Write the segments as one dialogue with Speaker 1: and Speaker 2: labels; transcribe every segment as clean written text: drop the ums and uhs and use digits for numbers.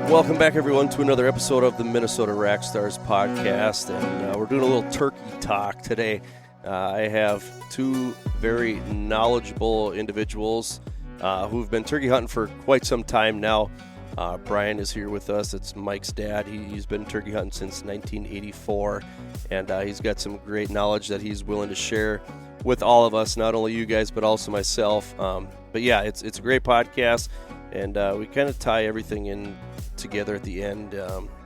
Speaker 1: Welcome back, everyone, to another episode of the Minnesota Rack Stars podcast, and we're doing a little turkey talk today. I have two very knowledgeable individuals who've been turkey hunting for quite some time now. Brian is here with us. It's Mike's dad. He's been turkey hunting since 1984, and he's got some great knowledge that he's willing to share with all of us, not only you guys, but also myself. But yeah, it's a great podcast, and we kind of tie everything in together at the end.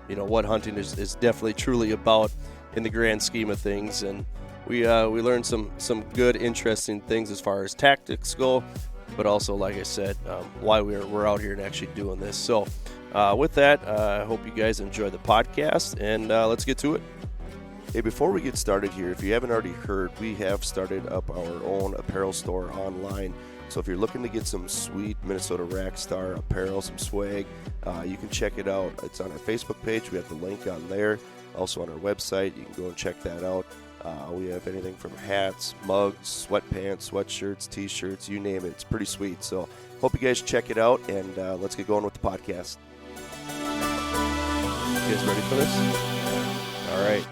Speaker 1: What hunting is definitely truly about in the grand scheme of things, and we learned some good, interesting things as far as tactics go, but also, like I said, why we're out here and actually doing this. So with that, I hope you guys enjoy the podcast, and let's get to it. Hey, before we get started here, if you haven't already heard, we have started up our own apparel store online. So if you're looking to get some sweet Minnesota Rack Star apparel, some swag, you can check it out. It's on our Facebook page. We have the link on there. Also on our website, you can go and check that out. We have anything from hats, mugs, sweatpants, sweatshirts, T-shirts, you name it. It's pretty sweet. So hope you guys check it out, and let's get going with the podcast. You guys ready for this? All right.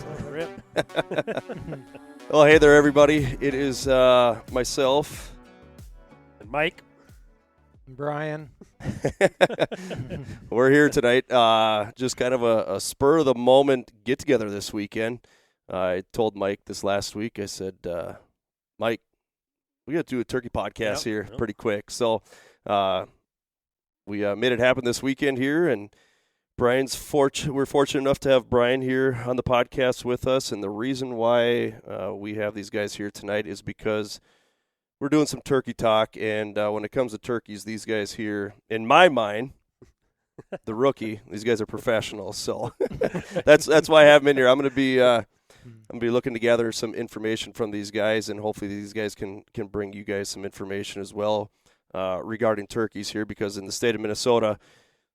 Speaker 1: Well, hey there, everybody. It is myself.
Speaker 2: Mike.
Speaker 3: Brian.
Speaker 1: We're here tonight. Just kind of a spur of the moment get together this weekend. I told Mike this last week. I said, Mike, we got to do a turkey podcast here pretty quick. So we made it happen this weekend here, and we're fortunate enough to have Brian here on the podcast with us. And the reason why we have these guys here tonight is because we're doing some turkey talk, and when it comes to turkeys, these guys here, in my mind, the rookie, these guys are professionals. So that's why I have them in here. I'm going to be looking to gather some information from these guys, and hopefully these guys can bring you guys some information as well regarding turkeys here, because in the state of Minnesota,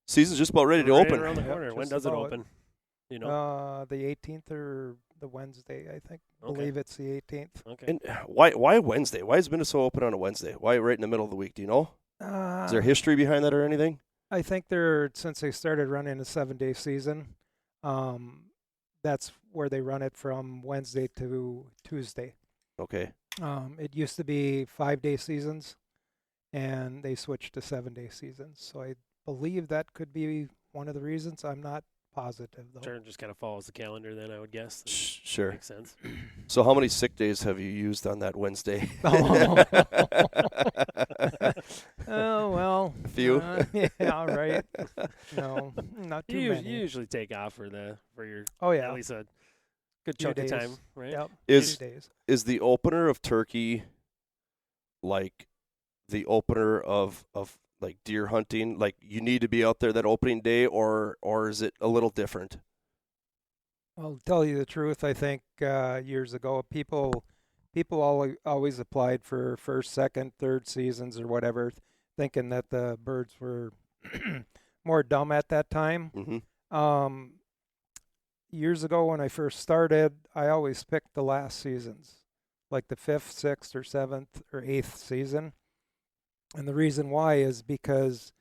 Speaker 1: season's just about ready to open.
Speaker 2: Around the corner. When does it open? You know,
Speaker 3: the 18th or the Wednesday, I think. Okay. Believe it's the 18th.
Speaker 1: Okay. And why Wednesday? Why is Minnesota open on a Wednesday? Why right in the middle of the week? Do you know? Is there history behind that or anything?
Speaker 3: I think since they started running a 7-day season, that's where they run it from Wednesday to Tuesday.
Speaker 1: Okay.
Speaker 3: It used to be 5-day seasons, and they switched to 7-day seasons. So I believe that could be one of the reasons. I'm not positive, though.
Speaker 2: Sure, just kind of follows the calendar then, I would guess.
Speaker 1: Sure.
Speaker 2: Makes sense.
Speaker 1: So how many sick days have you used on that Wednesday?
Speaker 3: Oh, well.
Speaker 1: A few?
Speaker 3: Yeah, right. No, not too many.
Speaker 2: You usually take off for your at least a good chunk of time, right?
Speaker 3: Yep.
Speaker 1: Is the opener of turkey like the opener of like deer hunting, like you need to be out there that opening day, or is it a little different?
Speaker 3: I'll tell you the truth. I think years ago, people always applied for first, second, third seasons or whatever, thinking that the birds were more dumb at that time.
Speaker 1: Mm-hmm.
Speaker 3: Years ago when I first started, I always picked the last seasons, like the 5th, 6th, or 7th, or 8th season. And the reason why is because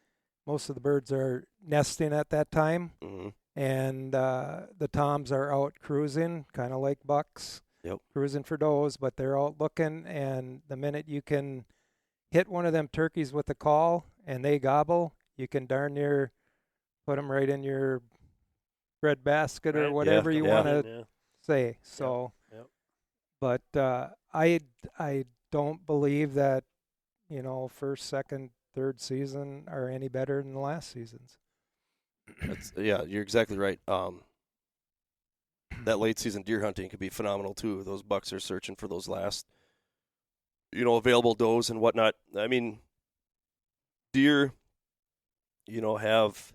Speaker 3: most of the birds are nesting at that time,
Speaker 1: mm-hmm.
Speaker 3: and the toms are out cruising, kind of like bucks, cruising for does, but they're out looking, and the minute you can hit one of them turkeys with a call and they gobble, you can darn near put them right in your bread basket or whatever you want to say. So, but I don't believe that, first, second, third season are any better than the last seasons.
Speaker 1: You're exactly right. That late season deer hunting could be phenomenal too. Those bucks are searching for those last, available does and whatnot. I mean, deer, have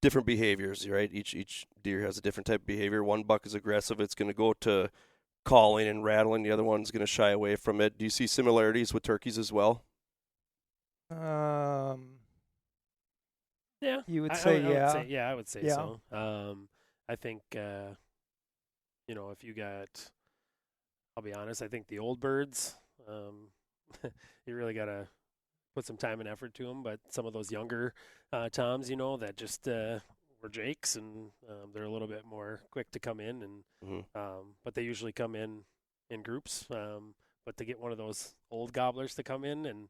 Speaker 1: different behaviors, right? Each deer has a different type of behavior. One buck is aggressive. It's going to go to calling and rattling. The other one's going to shy away from it. Do you see similarities with turkeys as well?
Speaker 2: Yeah.
Speaker 3: You would say,
Speaker 2: I would say so. I think, if you got, I'll be honest, I think the old birds, you really got to put some time and effort to them. But some of those younger toms, that just were jakes, and they're a little bit more quick to come in, and but they usually come in groups. But to get one of those old gobblers to come in, and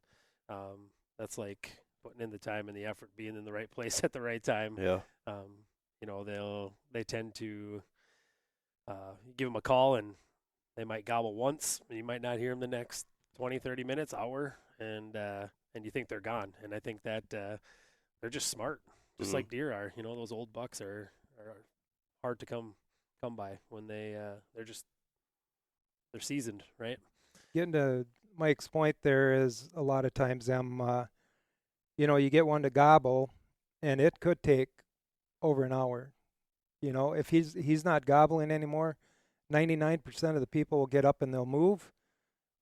Speaker 2: that's like putting in the time and the effort, being in the right place at the right time.
Speaker 1: Yeah.
Speaker 2: You know, they tend to give them a call, and they might gobble once, and you might not hear them the next 20, 30 minutes, hour, and you think they're gone. And I think that they're just smart, just like deer are. You know, those old bucks are hard to come by when they're seasoned, right?
Speaker 3: Getting to Mike's point, there is a lot of times you get one to gobble, and it could take over an hour. You know, if he's not gobbling anymore, 99% of the people will get up and they'll move.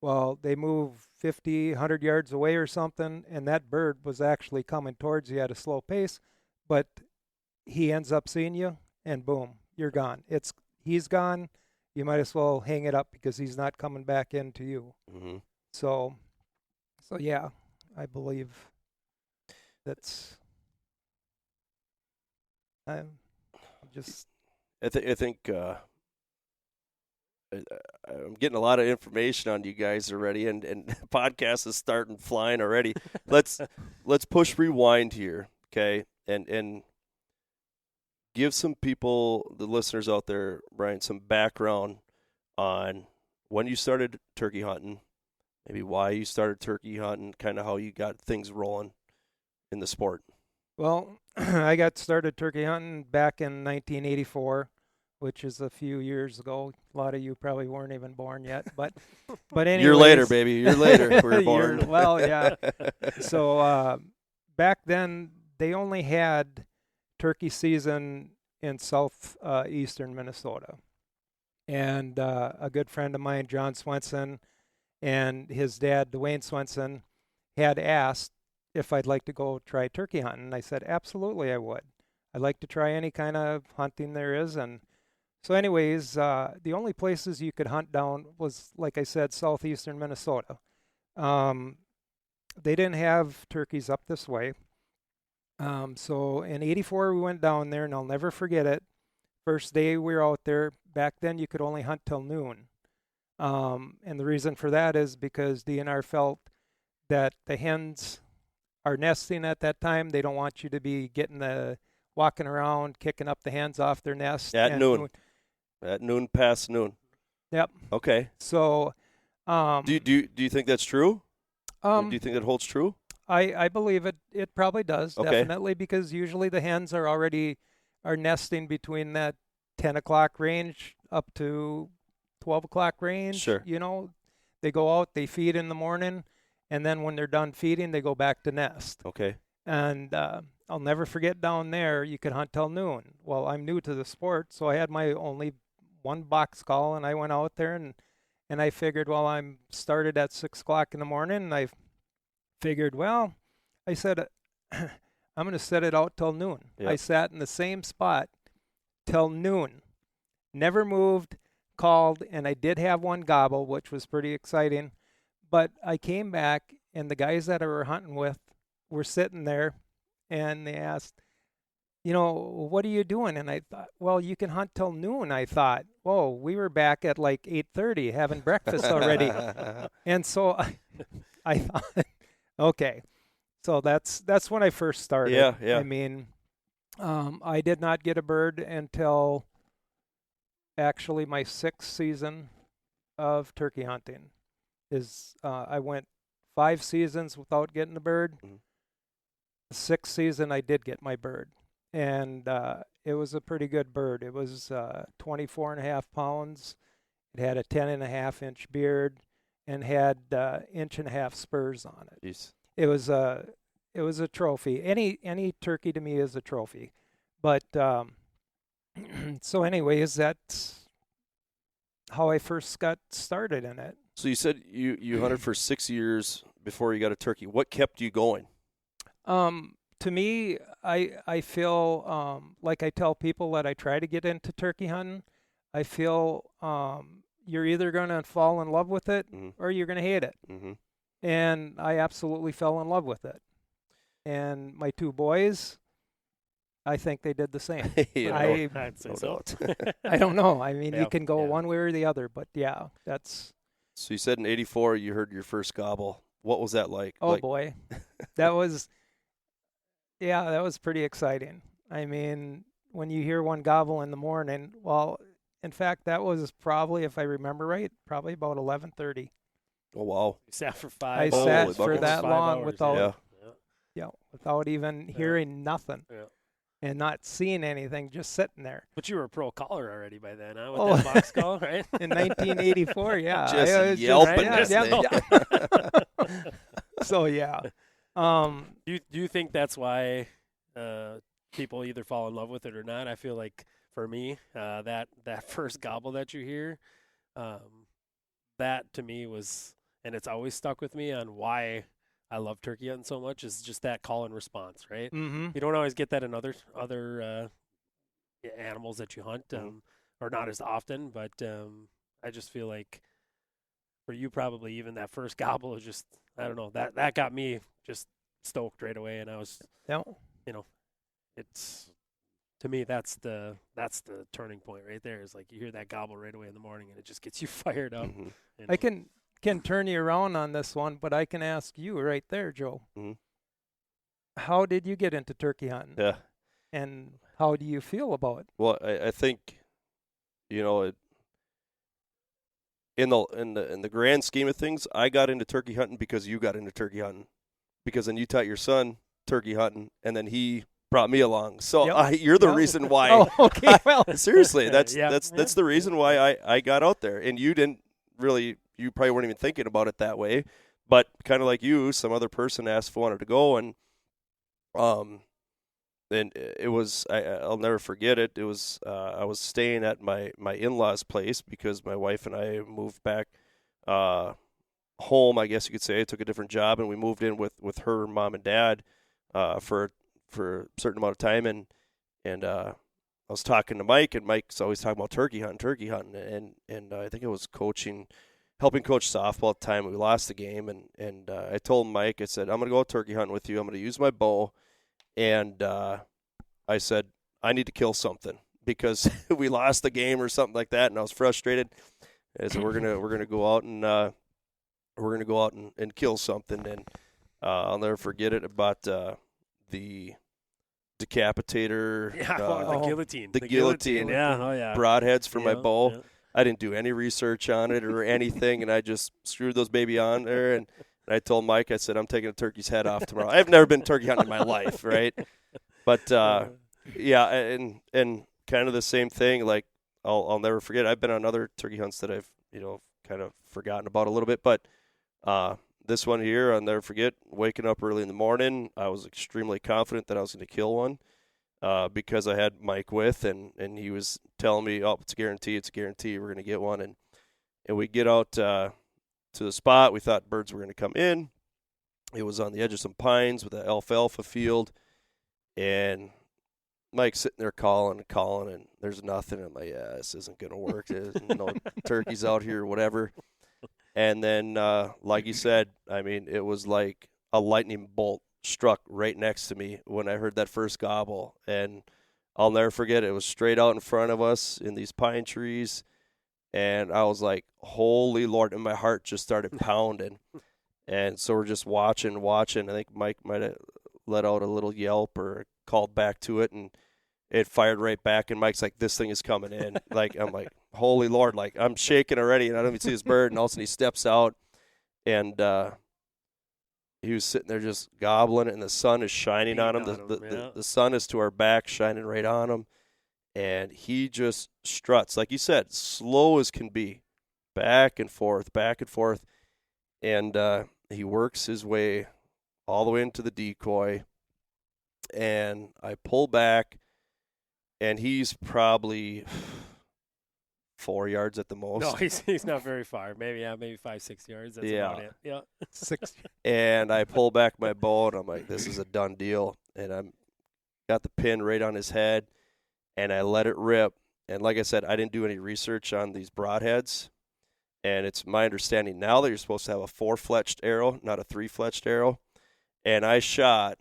Speaker 3: Well, they move 50, 100 yards away or something, and that bird was actually coming towards you at a slow pace, but he ends up seeing you, and boom, you're gone. He's gone. You might as well hang it up because he's not coming back into you.
Speaker 1: Mm-hmm.
Speaker 3: So yeah, I believe that's. I'm just.
Speaker 1: I think I'm getting a lot of information on you guys already, and the podcast is starting flying already. Let's push rewind here, okay, and give some people, the listeners out there, Brian, some background on when you started turkey hunting, maybe why you started turkey hunting, kind of how you got things rolling in the sport.
Speaker 3: Well, I got started turkey hunting back in 1984, which is a few years ago. A lot of you probably weren't even born yet, but anyways.
Speaker 1: You're later, baby. You're later. We were born.
Speaker 3: Well, yeah. So back then, they only had turkey season in southeastern Minnesota. And a good friend of mine, John Swenson, and his dad, Dwayne Swenson, had asked if I'd like to go try turkey hunting. And I said, absolutely, I would. I'd like to try any kind of hunting there is. And so anyways, the only places you could hunt down was, like I said, southeastern Minnesota. They didn't have turkeys up this way. So in 84, we went down there, and I'll never forget it. First day we were out there, back then you could only hunt till noon. And the reason for that is because DNR felt that the hens are nesting at that time. They don't want you to be walking around, kicking up the hens off their nest.
Speaker 1: At noon. At noon, past noon.
Speaker 3: Yep.
Speaker 1: Okay.
Speaker 3: So,
Speaker 1: do you think that's true? Do you think that holds true?
Speaker 3: I believe it. It probably does,
Speaker 1: okay.
Speaker 3: Definitely, because usually the hens are nesting between that 10 o'clock range up to 12 o'clock range.
Speaker 1: Sure.
Speaker 3: You know, they go out, they feed in the morning, and then when they're done feeding, they go back to nest.
Speaker 1: Okay.
Speaker 3: And I'll never forget down there, you could hunt till noon. Well, I'm new to the sport, so I had my only one box call, and I went out there, and I figured, well, I'm started at 6 o'clock in the morning, and I figured, well, I said, I'm going to set it out till noon.
Speaker 1: Yep.
Speaker 3: I sat in the same spot till noon, never moved, called, and I did have one gobble, which was pretty exciting. But I came back, and the guys that I were hunting with were sitting there, and they asked, what are you doing? And I thought, well, you can hunt till noon, I thought. Whoa, we were back at like 8:30 having breakfast already. And so I thought, okay. So that's when I first started.
Speaker 1: Yeah.
Speaker 3: I mean, I did not get a bird until actually my 6th season of turkey hunting. I went 5 seasons without getting a bird.
Speaker 1: Mm-hmm.
Speaker 3: The 6th season I did get my bird, and it was a pretty good bird. It was 24.5 pounds. It had a 10.5-inch beard and had 1.5 spurs on it.
Speaker 1: Jeez.
Speaker 3: It was a trophy. Any turkey to me is a trophy. But so anyways, that's how I first got started in it.
Speaker 1: So you said you hunted for 6 years before you got a turkey. What kept you going?
Speaker 3: To me, I feel like I tell people that I try to get into turkey hunting. I feel you're either going to fall in love with it
Speaker 1: mm-hmm.
Speaker 3: or you're going to hate it.
Speaker 1: Mm-hmm.
Speaker 3: And I absolutely fell in love with it. And my 2 boys, I think they did the same.
Speaker 2: I'd say
Speaker 1: no
Speaker 2: so.
Speaker 1: doubt.
Speaker 3: I don't know. I mean,
Speaker 2: Yeah,
Speaker 3: you can go
Speaker 2: yeah.
Speaker 3: one way or the other, but yeah, that's.
Speaker 1: So you said in '84 you heard your first gobble. What was that like?
Speaker 3: Oh boy, that was. Yeah, that was pretty exciting. I mean, when you hear one gobble in the morning, well, in fact, that was probably, if I remember right, probably about 11:30.
Speaker 1: Oh wow.
Speaker 2: You sat for 5
Speaker 3: I
Speaker 2: hours.
Speaker 3: sat
Speaker 1: Holy
Speaker 3: for
Speaker 1: buckets.
Speaker 3: that
Speaker 2: 5
Speaker 3: long
Speaker 2: hours,
Speaker 3: without,
Speaker 1: Yeah.
Speaker 3: without even hearing nothing
Speaker 2: Yeah.
Speaker 3: and not seeing anything, just sitting there.
Speaker 2: But you were a pro caller already by then, huh? With
Speaker 3: Oh.
Speaker 2: that box call, right?
Speaker 3: In 1984, yeah,
Speaker 1: Just
Speaker 3: I was
Speaker 1: yelping
Speaker 3: yeah,
Speaker 1: this
Speaker 3: yeah,
Speaker 1: thing.
Speaker 3: yeah. So yeah,
Speaker 2: Do you think that's why people either fall in love with it or not? I feel like for me, that first gobble that you hear, that to me was, and it's always stuck with me on why I love turkey hunting so much, is just that call and response, right?
Speaker 3: mm-hmm.
Speaker 2: You don't always get that in other animals that you hunt, or not as often. But I just feel like for you, probably even that first gobble is just, I don't know, that got me just stoked right away, and I was,
Speaker 3: Yeah.
Speaker 2: it's, to me, that's the turning point right there. Is like you hear that gobble right away in the morning, and it just gets you fired up.
Speaker 1: Mhm.
Speaker 3: I can turn you around on this one, but I can ask you right there, Joe.
Speaker 1: Mhm.
Speaker 3: How did you get into turkey hunting?
Speaker 1: Yeah.
Speaker 3: And how do you feel about it?
Speaker 1: Well, I think, in the grand scheme of things, I got into turkey hunting because you got into turkey hunting, because then you taught your son turkey hunting, and then he brought me along. So
Speaker 3: Yep.
Speaker 1: you're the
Speaker 3: Yep.
Speaker 1: reason why.
Speaker 3: Oh, okay. Well,
Speaker 1: Seriously, that's
Speaker 2: Yeah.
Speaker 1: that's the reason why I got out there, and you didn't really. You probably weren't even thinking about it that way, but kind of like you, some other person asked if I wanted to go, and it was I'll never forget it. It was I was staying at my in-laws' place because my wife and I moved back home, I guess you could say. I took a different job, and we moved in with her mom and dad for a certain amount of time, and I was talking to Mike, and Mike's always talking about turkey hunting, and I think I was helping coach softball at the time. We lost the game, and I told Mike, I said, I'm going to go turkey hunting with you. I'm going to use my bow, and I said, I need to kill something because we lost the game or something like that, and I was frustrated. I said, we're gonna go out and and kill something, and I'll never forget it about the decapitator.
Speaker 2: The guillotine.
Speaker 1: The guillotine.
Speaker 2: Yeah, oh yeah.
Speaker 1: Broadheads for my bow.
Speaker 2: Yeah.
Speaker 1: I didn't do any research on it or anything, and I just screwed those baby on there. And I told Mike, I said, I'm taking a turkey's head off tomorrow. I've never been turkey hunting in my life, right? But yeah, and kind of the same thing. Like I'll never forget. I've been on other turkey hunts that I've kind of forgotten about a little bit, but this one here, I'll never forget. Waking up early in the morning, I was extremely confident that I was going to kill one. Because I had Mike with, and he was telling me, oh, it's a guarantee, we're going to get one. And we get out to the spot. We thought birds were going to come in. It was on the edge of some pines with an alfalfa field. And Mike's sitting there calling, and there's nothing. I'm like, yeah, this isn't going to work. There's no turkeys out here or whatever. And then, like you said, I mean, it was like a lightning bolt struck right next to me when I heard that first gobble, and I'll never forget it. It was straight out in front of us in these pine trees, and I was like, holy Lord, and my heart just started pounding. And so we're just watching. I think Mike might have let out a little yelp or called back to it, and it fired right back, and Mike's like, this thing is coming in. Like, I'm like, holy Lord, like I'm shaking already, and I don't even see this bird, and all of a sudden he steps out, and he was sitting there just gobbling, and the sun is shining on him. The sun is to our back, shining right on him. And he just struts, like you said, slow as can be, back and forth. And he works his way all the way into the decoy. And I pull back, and he's probably 4 yards at the most.
Speaker 2: No, he's not very far. Maybe 5-6 yards. That's about it. Yeah.
Speaker 3: 6.
Speaker 1: And I pull back my bow, and I'm like, this is a done deal. And I'm got the pin right on his head, and I let it rip. And like I said, I didn't do any research on these broadheads. And it's my understanding now that you're supposed to have a 4-fletched arrow, not a 3-fletched arrow. And I shot,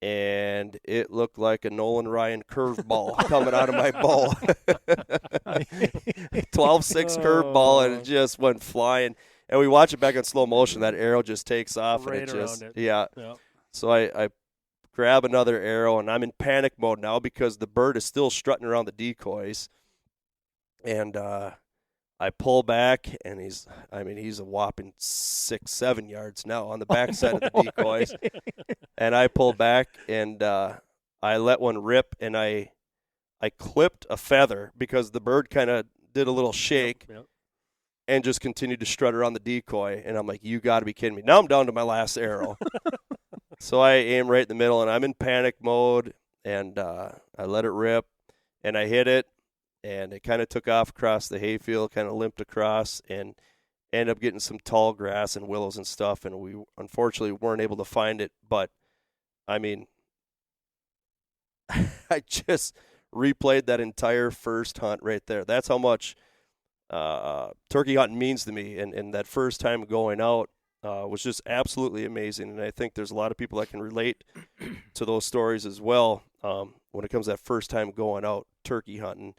Speaker 1: and it looked like a Nolan Ryan curveball coming out of my bow. 12-6 curveball, and it just went flying. And we watch it back in slow motion. That arrow just takes off,
Speaker 2: right
Speaker 1: and it just
Speaker 2: around it.
Speaker 1: yeah.
Speaker 2: Yep.
Speaker 1: So I grab another arrow, and I'm in panic mode now because the bird is still strutting around the decoys. And I pull back, and he's a whopping 6-7 yards now on the backside of the decoys. And I pull back, and I let one rip, and I clipped a feather because the bird kind of did a little shake.
Speaker 2: Yep.
Speaker 1: And just continued to strut around the decoy. And I'm like, you got to be kidding me. Now I'm down to my last arrow. So I aim right in the middle, and I'm in panic mode, and I let it rip, and I hit it, and it kind of took off across the hayfield, kind of limped across, and ended up getting some tall grass and willows and stuff, and we unfortunately weren't able to find it. But, I mean, I just replayed that entire first hunt right there. That's how much turkey hunting means to me, and that first time going out was just absolutely amazing. And I think there's a lot of people that can relate to those stories as well when it comes to that first time going out turkey hunting.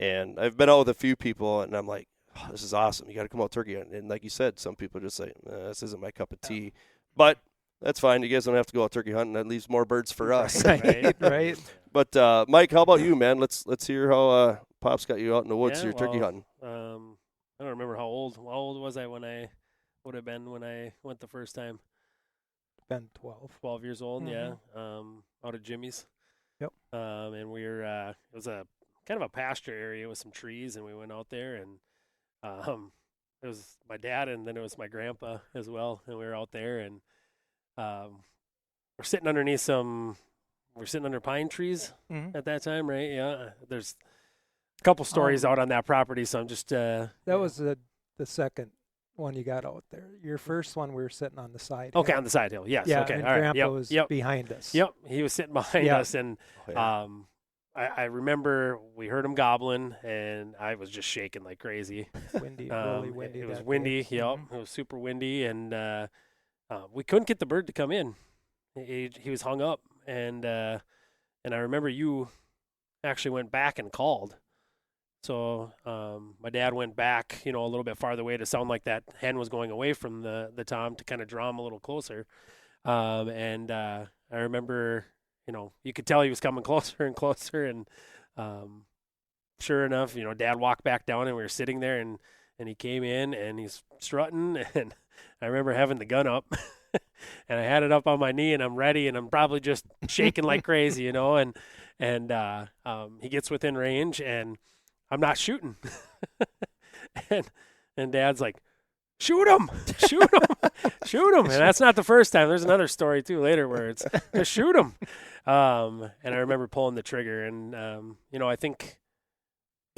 Speaker 1: And I've been out with a few people, and I'm like, oh, this is awesome. You got to come out turkey hunting. And like you said, some people just say, this isn't my cup of tea. But that's fine. You guys don't have to go out turkey hunting. That leaves more birds for us.
Speaker 3: Right.
Speaker 1: But Mike, how about you, man? Let's hear how Pops got you out in the woods.
Speaker 2: Yeah,
Speaker 1: You're turkey hunting.
Speaker 2: I don't remember how old was I when I would have been when I went the first time.
Speaker 3: Been 12.
Speaker 2: 12 years old,
Speaker 3: Mhm.
Speaker 2: yeah. Out of Jimmy's.
Speaker 3: Yep.
Speaker 2: And we were it was a kind of a pasture area with some trees, and we went out there, and it was my dad, and then it was my grandpa as well, and we were out there, and we're sitting under pine trees at that time, right? Yeah. There's a couple stories out on that property, so I'm just
Speaker 3: That was the second one you got out there. Your first one, we were sitting on the side
Speaker 2: okay
Speaker 3: hill.
Speaker 2: on the side hill. Yes.
Speaker 3: Yeah,
Speaker 2: okay.
Speaker 3: and
Speaker 2: All right.
Speaker 3: Grandpa
Speaker 2: Yep.
Speaker 3: was
Speaker 2: Yep.
Speaker 3: behind us.
Speaker 2: Yep. He was sitting behind
Speaker 3: Yeah.
Speaker 2: us, and
Speaker 1: Yeah.
Speaker 2: I remember we heard him gobbling, and I was just shaking like crazy.
Speaker 3: Windy, really windy.
Speaker 2: It was
Speaker 3: that
Speaker 2: windy.
Speaker 3: day.
Speaker 2: Yep. It was super windy, and we couldn't get the bird to come in. He was hung up, and I remember you actually went back and called. So my dad went back, a little bit farther away to sound like that hen was going away from the tom to kind of draw him a little closer. And I remember, you could tell he was coming closer and closer. And sure enough, Dad walked back down, and we were sitting there, and he came in, and he's strutting. And I remember having the gun up, and I had it up on my knee, and I'm ready, and I'm probably just shaking like crazy, And he gets within range, and I'm not shooting. and Dad's like, shoot him. And that's not the first time. There's another story too later where it's just shoot him. And I remember pulling the trigger, and I think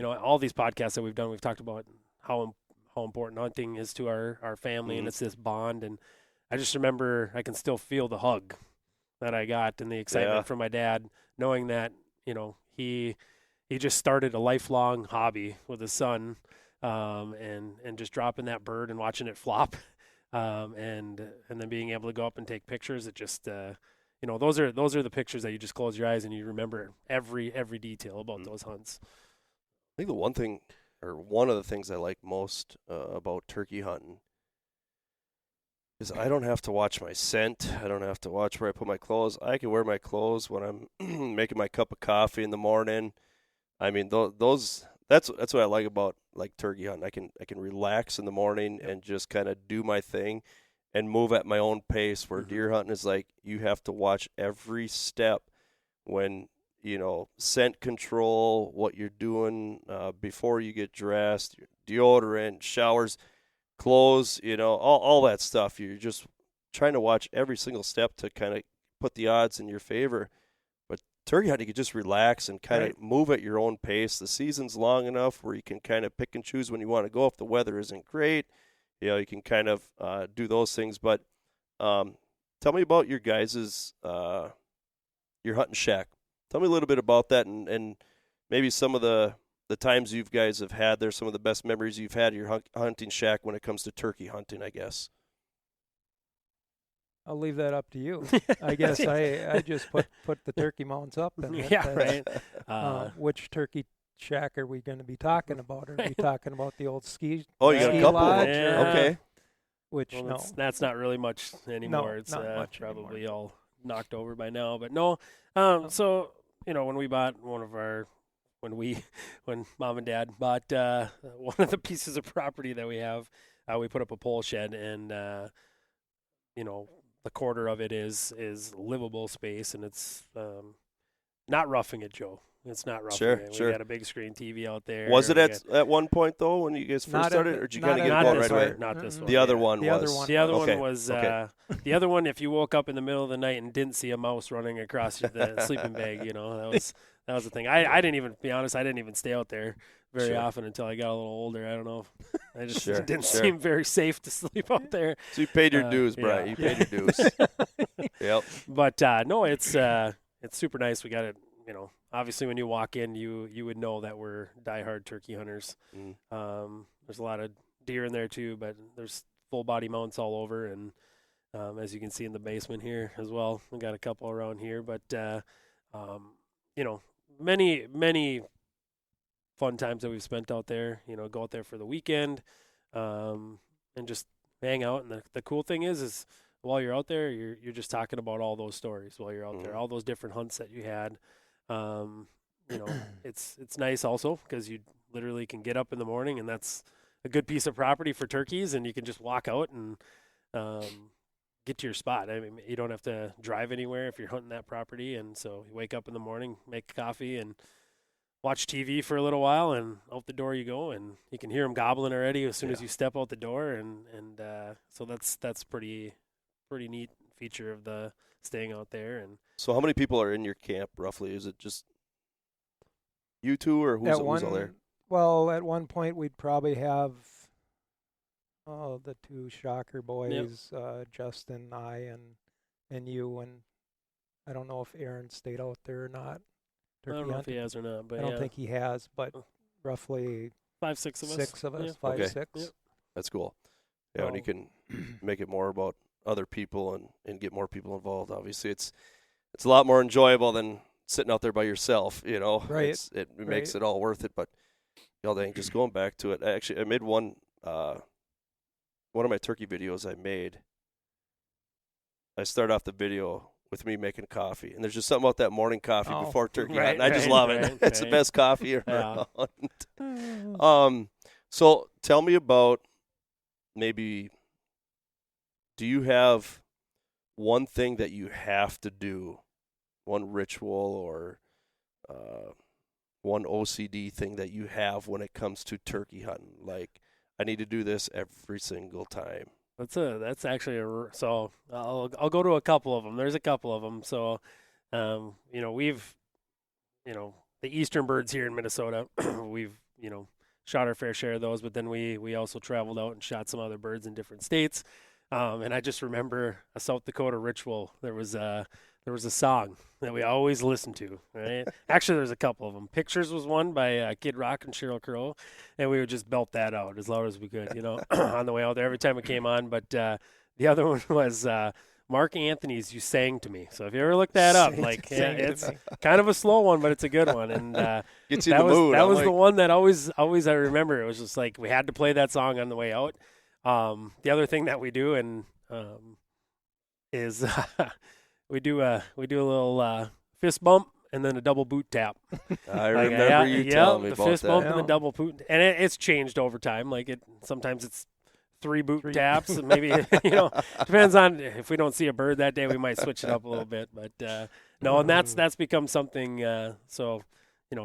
Speaker 2: all these podcasts that we've done, we've talked about how important hunting is to our family, and it's this bond. And I just remember I can still feel the hug that I got and the excitement from my dad, knowing that he just started a lifelong hobby with his son, and just dropping that bird and watching it flop, and then being able to go up and take pictures. It just those are the pictures that you just close your eyes and you remember every detail about those hunts.
Speaker 1: I think the one of the things I like most about turkey hunting is I don't have to watch my scent. I don't have to watch where I put my clothes. I can wear my clothes when I'm making my cup of coffee in the morning. I mean, that's what I like about turkey hunting. I can relax in the morning and just kind of do my thing and move at my own pace, where deer hunting is like you have to watch every step when, scent control, what you're doing before you get dressed, your deodorant, showers, clothes, all that stuff. You're just trying to watch every single step to kind of put the odds in your favor. Turkey hunting, you can just relax and kind of move at your own pace. The season's long enough where you can kind of pick and choose when you want to go. If the weather isn't great, you can kind of do those things. But tell me about your guys' your hunting shack. Tell me a little bit about that, and maybe some of the times you guys have had there, some of the best memories you've had at your hunting shack when it comes to turkey hunting, I guess.
Speaker 3: I'll leave that up to you. I guess I just put the turkey mounts up. And
Speaker 2: right.
Speaker 3: Which turkey shack are we going to be talking about? Are we talking about the old ski?
Speaker 1: Oh, you got a couple.
Speaker 3: Lodge,
Speaker 1: Okay.
Speaker 3: Which
Speaker 2: that's not really much anymore.
Speaker 3: No,
Speaker 2: It's
Speaker 3: not much
Speaker 2: probably
Speaker 3: anymore.
Speaker 2: all knocked over by now. But no, so when we bought when Mom and Dad bought one of the pieces of property that we have, we put up a pole shed, and the quarter of it is livable space, and it's not roughing it, Joe. It's not roughing it.
Speaker 1: Sure.
Speaker 2: We got a big screen TV out there.
Speaker 1: Was it at one point though when you guys first started, or did you kind of get going right away?
Speaker 2: Not this one.
Speaker 1: The other one
Speaker 2: The other one was
Speaker 1: okay.
Speaker 2: The other one. If you woke up in the middle of the night and didn't see a mouse running across the sleeping bag, that was the thing. I didn't even, to be honest, I didn't even stay out there very often until I got a little older. I don't know. I just didn't seem very safe to sleep out there.
Speaker 1: So you paid your dues, Brian. You paid your dues. Yep.
Speaker 2: But no, it's super nice. We got it. Obviously, when you walk in, you would know that we're diehard turkey hunters. There's a lot of deer in there too, but there's full body mounts all over, and as you can see in the basement here as well, we got a couple around here. But many fun times that we've spent out there. Go out there for the weekend, and just hang out. And the cool thing is while you're out there, you're just talking about all those stories while you're out there, all those different hunts that you had. It's nice also because you literally can get up in the morning, and that's a good piece of property for turkeys, and you can just walk out and get to your spot. I mean, you don't have to drive anywhere if you're hunting that property, and so you wake up in the morning, make coffee, and watch TV for a little while, and out the door you go, and you can hear them gobbling already as soon as you step out the door, and so that's pretty neat feature of the staying out there. And
Speaker 1: so how many people are in your camp roughly? Is it just you two, or who's all there?
Speaker 3: Well, at one point we'd probably have the two Shocker boys, Justin, I, and you, and I don't know if Aaron stayed out there or not.
Speaker 2: I don't know if he has or not, but
Speaker 3: I don't think he has, but roughly
Speaker 2: 5, 6 of us.
Speaker 3: 6 of us,
Speaker 2: yeah.
Speaker 3: 5,
Speaker 1: Okay.
Speaker 3: 6.
Speaker 2: Yep.
Speaker 1: That's cool. Yeah, and you can make it more about other people and get more people involved. Obviously, it's a lot more enjoyable than sitting out there by yourself.
Speaker 3: Right.
Speaker 1: It makes it all worth it. But dang, just going back to it. Actually, I made one of my turkey videos I made. I start off the video with me making coffee, and there's just something about that morning coffee before turkey hunt, and I just love it. It's the best coffee around. So tell me about, maybe, do you have one thing that you have to do, one ritual or one OCD thing that you have when it comes to turkey hunting? Like, I need to do this every single time.
Speaker 2: That's actually so I'll go to a couple of them. There's a couple of them. So, we've, the eastern birds here in Minnesota, we've, shot our fair share of those, but then we also traveled out and shot some other birds in different states. And I just remember a South Dakota ritual. There was a song that we always listened to, right? Actually, there's a couple of them. Pictures was one by Kid Rock and Sheryl Crow, and we would just belt that out as loud as we could, on the way out there every time it came on. But the other one was Mark Anthony's "You Sang to Me." So if you ever look that up, it's kind of a slow one, but it's a good one. And
Speaker 1: gets you in the mood.
Speaker 2: That was the one that always I remember. It was just like we had to play that song on the way out. The other thing that we do is we do a little fist bump and then a double boot tap.
Speaker 1: I remember you telling me about that.
Speaker 2: The fist bump and the double boot, and it's changed over time. Like sometimes it's 3 boot taps, and maybe depends on if we don't see a bird that day, we might switch it up a little bit. But no, and that's become something. So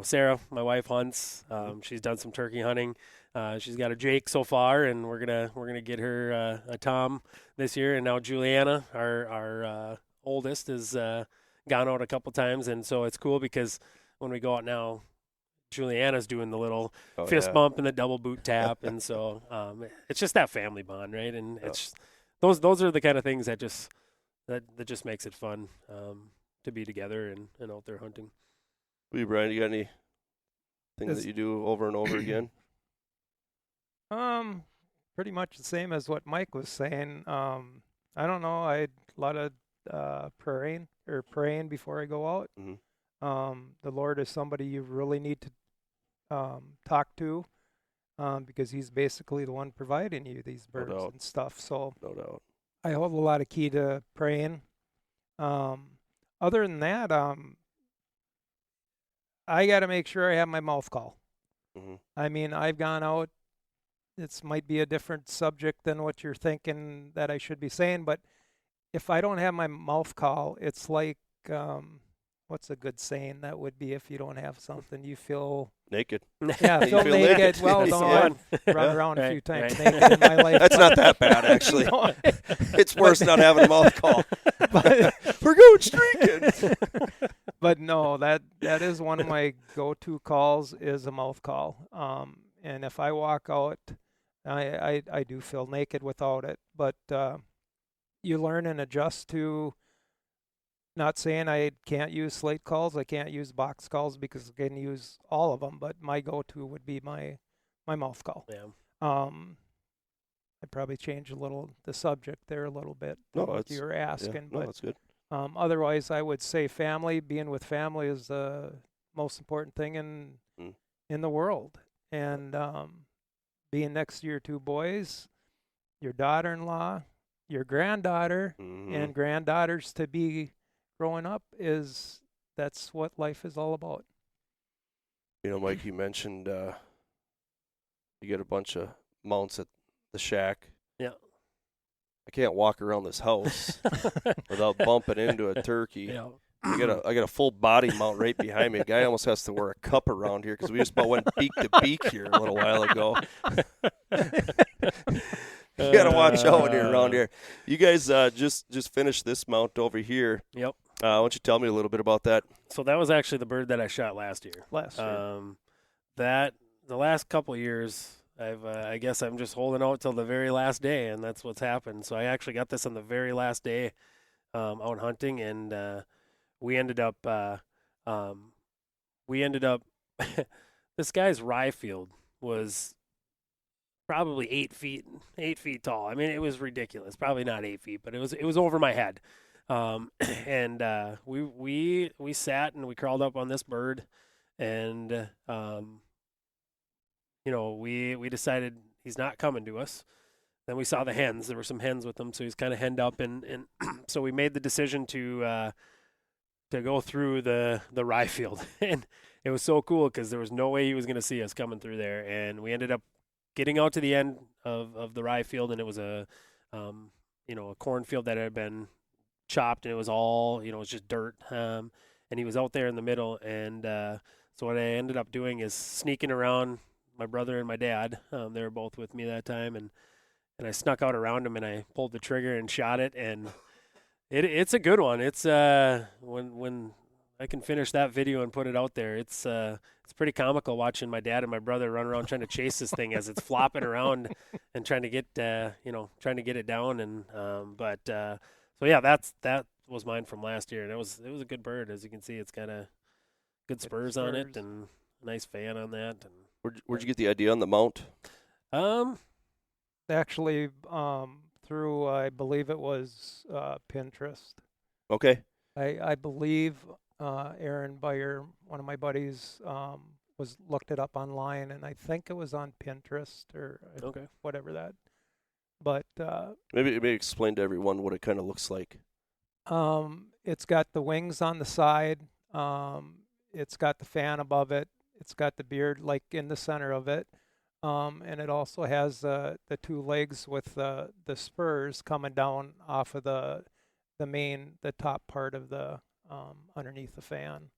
Speaker 2: Sarah, my wife, hunts. She's done some turkey hunting. She's got a Jake so far, and we're gonna get her a Tom this year. And now Juliana, our oldest, has gone out a couple times, and so it's cool because when we go out now, Juliana's doing the little fist bump and the double boot tap, and so it's just that family bond, right? And it's those are the kind of things that just makes it fun to be together and out there hunting.
Speaker 1: Well, Brian, you got anything that you do over and over again?
Speaker 3: Pretty much the same as what Mike was saying. I don't know. A lot of praying before I go out. The Lord is somebody you really need to talk to, because He's basically the one providing you these birds and stuff. So
Speaker 1: no doubt,
Speaker 3: I hold a lot of key to praying. Other than that, I got to make sure I have my mouth call. I mean, I've gone out. This might be a different subject than what you're thinking that I should be saying, but if I don't have my mouth call, it's like, what's a good saying that would be if you don't have something, you feel
Speaker 1: naked.
Speaker 3: Yeah, I feel naked. Well, no, I've run around a few times naked in my life.
Speaker 1: That's not that bad, actually.
Speaker 3: No.
Speaker 1: It's worse not having a mouth call. But, we're going streaking.
Speaker 3: But no, that is one of my go-to calls is a mouth call. And if I walk out, I do feel naked without it. But you learn and adjust to. Not saying I can't use slate calls, I can't use box calls because I can use all of them, but my go-to would be my mouth call.
Speaker 2: Yeah.
Speaker 3: I probably changed the subject there a little bit.
Speaker 1: No,
Speaker 3: what you were asking,
Speaker 1: but that's good.
Speaker 3: Otherwise, I would say family. Being with family is the most important thing in the world, and being next to your two boys, your daughter-in-law, your granddaughter, and granddaughters to be. Growing up that's what life is all about.
Speaker 1: You know, Mike, you mentioned you get a bunch of mounts at the shack.
Speaker 2: Yeah.
Speaker 1: I can't walk around this house without bumping into a turkey.
Speaker 2: Yeah.
Speaker 1: I got a full body mount right behind me. A guy almost has to wear a cup around here because we just about went beak to beak here a little while ago. You got to watch out when you're around here. You guys just finished this mount over here.
Speaker 2: Yep.
Speaker 1: Why don't you tell me a little bit about that?
Speaker 2: So that was actually the bird that I shot last year. The last couple of years, I guess I'm just holding out till the very last day, and that's what's happened. So I actually got this on the very last day out hunting, and we ended up this guy's rye field was probably 8 feet tall. I mean, it was ridiculous. Probably not 8 feet, but it was over my head. And we sat and we crawled up on this bird, and we decided he's not coming to us. Then we saw the hens. There were some hens with him, so he's kind of henned up, and so we made the decision to go through the rye field, and it was so cool because there was no way he was going to see us coming through there, and we ended up getting out to the end of the rye field, and it was a cornfield that had been chopped, and it was all, it was just dirt, and he was out there in the middle, and so what I ended up doing is sneaking around my brother and my dad. They were both with me that time, and I snuck out around him, and I pulled the trigger and shot it, and it's a good one. It's when I can finish that video and put it out there, it's pretty comical watching my dad and my brother run around trying to chase this thing as it's flopping around and trying to get it down, and so yeah, that was mine from last year, and it was a good bird. As you can see, it's got a good spurs on it and a nice fan on that. And
Speaker 1: where'd you get the idea on the mount?
Speaker 3: Actually, through I believe it was Pinterest.
Speaker 1: Okay.
Speaker 3: I believe Aaron Beyer, one of my buddies, looked it up online, and I think it was on Pinterest or whatever that. But
Speaker 1: maybe explain to everyone what it kind of looks like.
Speaker 3: It's got the wings on the side. It's got the fan above it. It's got the beard like in the center of it. And it also has the two legs with the spurs coming down off of the top part of the underneath the fan.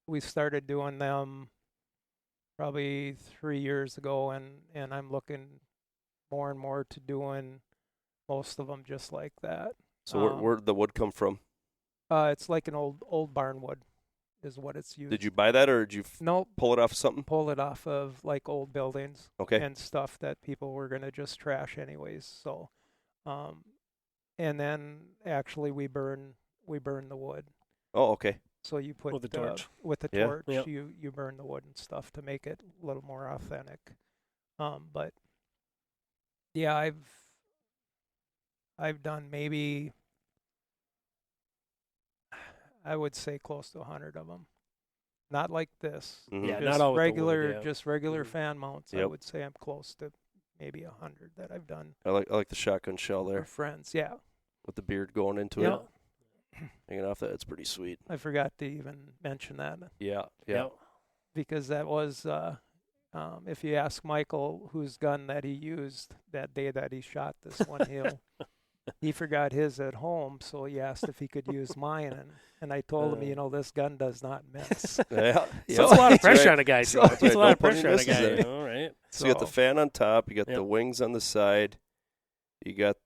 Speaker 3: We started doing them probably 3 years ago, and I'm looking more and more to doing most of them just like that.
Speaker 1: So where'd the wood come from?
Speaker 3: It's like an old barn wood is what it's used.
Speaker 1: Did you buy that, or did you pull it off of something?
Speaker 3: Pull it off of like old buildings
Speaker 1: and
Speaker 3: stuff that people were going to just trash anyways. So, and then actually we burn the wood.
Speaker 1: Oh, okay.
Speaker 3: So you put
Speaker 2: with the torch.
Speaker 3: Yep. You burn the wood and stuff to make it a little more authentic. But yeah, I've done maybe, I would say close to 100 of them. Not like this.
Speaker 1: Mhm.
Speaker 2: Yeah,
Speaker 3: Just
Speaker 2: not all with the
Speaker 3: regular,
Speaker 2: wood, yeah.
Speaker 3: just regular
Speaker 2: Mhm.
Speaker 3: fan mounts. I
Speaker 1: Yep.
Speaker 3: would say I'm close to maybe 100 that I've done
Speaker 1: I like the shotgun shell
Speaker 3: for
Speaker 1: there
Speaker 3: friends. Yeah.
Speaker 1: with the beard going into
Speaker 3: Yeah.
Speaker 1: it, hanging off that. It's pretty sweet.
Speaker 3: I forgot to even mention that
Speaker 1: Yeah.
Speaker 2: Yep.
Speaker 3: because that was, if you ask Michael whose gun that he used that day that he shot this one hill, he forgot his at home, so he asked if he could use mine, and I told him, this gun does not miss.
Speaker 1: Yeah.
Speaker 2: So it's a lot of pressure on a guy,
Speaker 1: So
Speaker 2: Joe.
Speaker 1: that's
Speaker 2: It's a
Speaker 1: right.
Speaker 2: lot of
Speaker 1: Don't put any
Speaker 2: pressure on a
Speaker 1: misses
Speaker 2: guy,
Speaker 1: in.
Speaker 2: you know, right?
Speaker 1: So you got the fan on top, you got the
Speaker 2: Yep.
Speaker 1: wings on the side, you got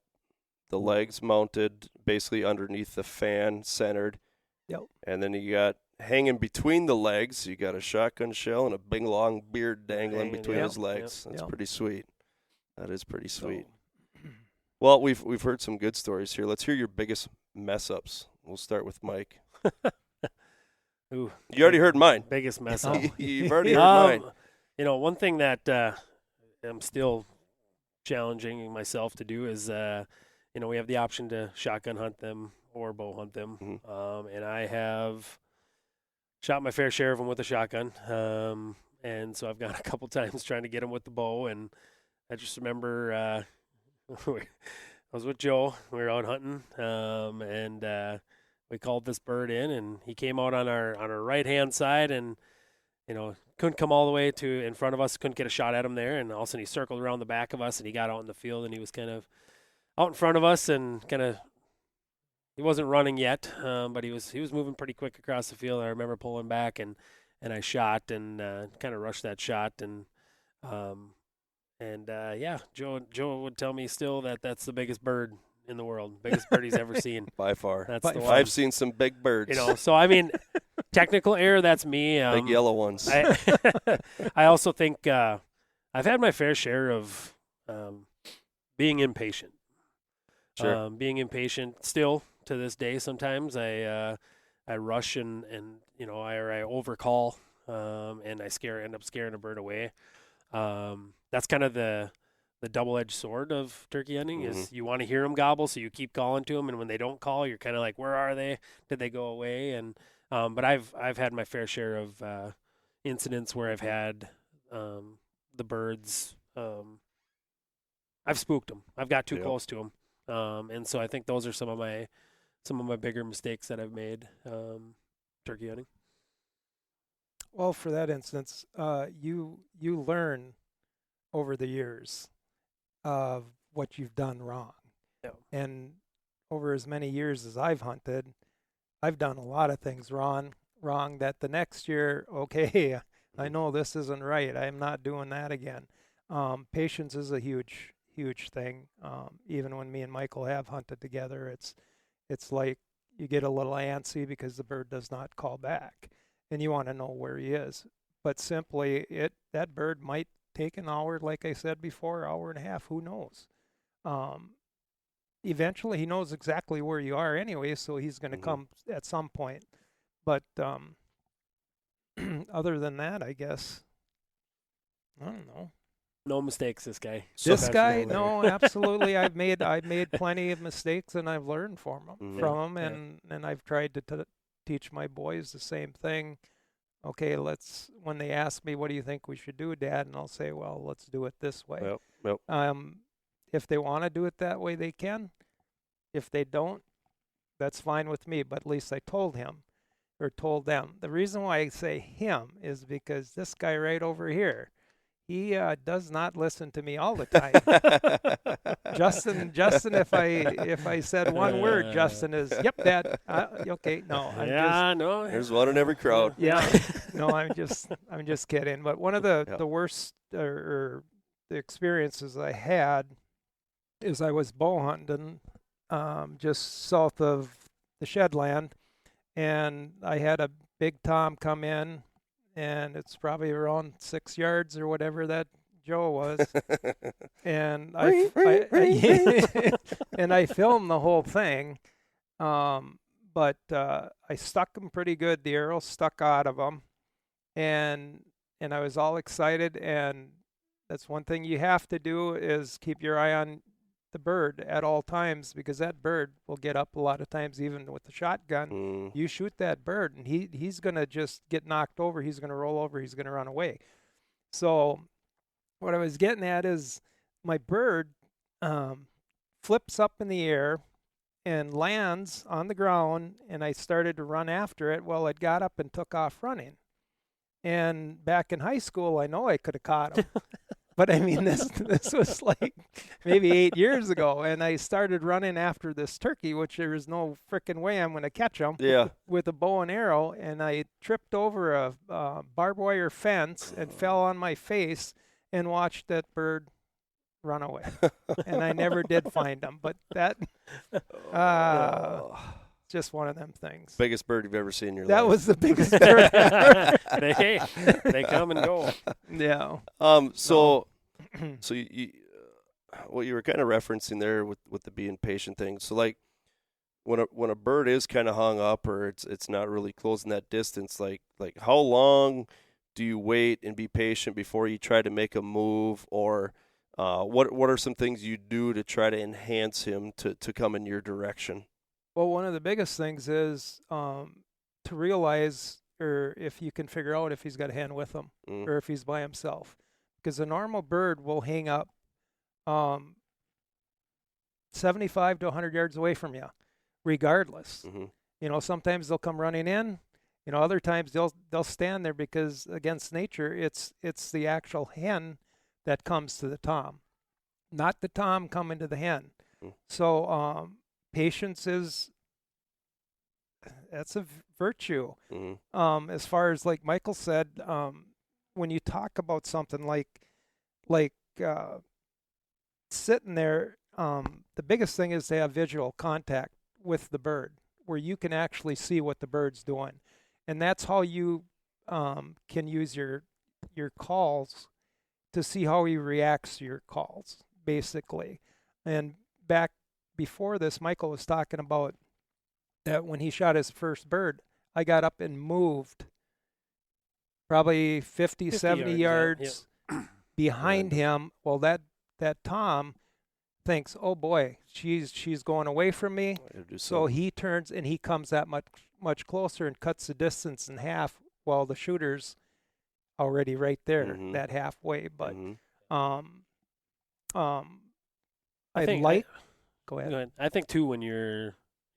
Speaker 1: the legs mounted basically underneath the fan, centered.
Speaker 3: Yep.
Speaker 1: And then you got hanging between the legs, you got a shotgun shell and a big long beard dangling
Speaker 2: Hanging,
Speaker 1: between
Speaker 2: yep,
Speaker 1: his legs.
Speaker 3: yep,
Speaker 1: That's
Speaker 3: yep.
Speaker 1: pretty sweet. That is pretty sweet.
Speaker 3: So,
Speaker 1: Well, we've heard some good stories here. Let's hear your biggest mess ups. We'll start with Mike.
Speaker 2: Ooh,
Speaker 1: You already heard mine.
Speaker 2: biggest mess
Speaker 3: Oh.
Speaker 2: up.
Speaker 1: You've already heard mine.
Speaker 2: One thing that I'm still challenging myself to do is, we have the option to shotgun hunt them or bow hunt them.
Speaker 1: Mhm.
Speaker 2: And I have shot my fair share of them with a shotgun. And so I've gone a couple times trying to get them with the bow. And I just remember I was with Joe. We were out hunting, and we called this bird in, and he came out on our right-hand side and, couldn't come all the way to in front of us, couldn't get a shot at him there. And all of a sudden he circled around the back of us, and he got out in the field, and he was kind of out in front of us and he wasn't running yet, but he was moving pretty quick across the field. I remember pulling back and I shot and kind of rushed that shot Joe would tell me still that that's the biggest bird in the world, biggest bird he's ever seen.
Speaker 1: By far.
Speaker 2: That's the one.
Speaker 1: I've seen some big birds.
Speaker 2: So I mean, technical error, that's me.
Speaker 1: Big yellow ones.
Speaker 2: I also think I've had my fair share of being impatient.
Speaker 1: Sure.
Speaker 2: Being impatient still to this day. Sometimes I rush and I overcall and I end up scaring a bird away. That's kind of the double-edged sword of turkey hunting is you want to hear them gobble, so you keep calling to them, and when they don't call, you're kind of like, where are they? Did they go away? And but I've had my fair share of incidents where I've had the birds. I've spooked them. I've got too close to them. And so I think those are some of my bigger mistakes that I've made turkey hunting.
Speaker 3: well, for that instance, you learn over the years of what you've done wrong.
Speaker 2: Yeah.
Speaker 3: And over as many years as I've hunted, I've done a lot of things wrong that the next year, okay, I know this isn't right. I'm not doing that again. Patience is a huge thing. Even when me and Michael have hunted together, it's like you get a little antsy because the bird does not call back, and you want to know where he is. But simply, that bird might take an hour, like I said before, hour and a half. Who knows? Eventually, he knows exactly where you are anyway, so he's going to come at some point. But other than that, I guess I don't know.
Speaker 2: No mistakes, this guy.
Speaker 3: This guy,
Speaker 2: Professional
Speaker 3: no, absolutely. I've made plenty of mistakes, and I've learned from them.
Speaker 2: Yeah.
Speaker 3: And I've tried to teach my boys the same thing. Okay, when they ask me, what do you think we should do, Dad? And I'll say, well, let's do it this way.
Speaker 1: Yep.
Speaker 3: If they want to do it that way, they can. If they don't, that's fine with me. But at least I told him or told them. The reason why I say him is because this guy right over here, he does not listen to me all the time. Justin, if I said one word, Justin is, yep, Dad. Okay, no,
Speaker 1: There's one in every crowd.
Speaker 3: Yeah, no, I'm just kidding. But one of the worst or the experiences I had is I was bow hunting just south of the Shedland, and I had a big tom come in. And it's probably around 6 yards or whatever that Joe was. And I filmed the whole thing. But I stuck him pretty good. The arrow stuck out of him. And I was all excited. And that's one thing you have to do is keep your eye on the bird at all times, because that bird will get up a lot of times, even with the shotgun. You shoot that bird, and he's going to just get knocked over. He's going to roll over. He's going to run away. So what I was getting at is my bird flips up in the air and lands on the ground, and I started to run after it. Well, it got up and took off running. And back in high school, I know I could have caught him. But I mean, this was like maybe 8 years ago, and I started running after this turkey, which there is no frickin' way I'm going to catch him with a bow and arrow. And I tripped over a barbed wire fence and fell on my face and watched that bird run away. And I never did find him. But that just one of them things.
Speaker 1: Biggest bird you've ever seen in your life.
Speaker 3: That was the biggest bird ever.
Speaker 2: They come and go.
Speaker 3: Yeah.
Speaker 1: So you what you were kind of referencing there with the being patient thing. So like when a bird is kind of hung up or it's not really closing that distance, like how long do you wait and be patient before you try to make a move, or what are some things you do to try to enhance him to come in your direction?
Speaker 3: Well, one of the biggest things is to realize, or if you can figure out if he's got a hen with him or if he's by himself. Because a normal bird will hang up 75 to 100 yards away from you, regardless. You know, sometimes they'll come running in. You know, other times they'll stand there because against nature, it's the actual hen that comes to the tom, not the tom coming to the hen. So patience that's a virtue. As far as like Michael said, when you talk about something like sitting there, the biggest thing is to have visual contact with the bird, where you can actually see what the bird's doing, and that's how you can use your calls to see how he reacts to your calls, basically. And back before this, Michael was talking about that when he shot his first bird, I got up and moved probably 50 70 yards behind him. Well, that tom thinks, oh boy, she's going away from me. So he turns and he comes that much closer and cuts the distance in half, while the shooter's already right there, that halfway. But Go ahead.
Speaker 2: I think too, when you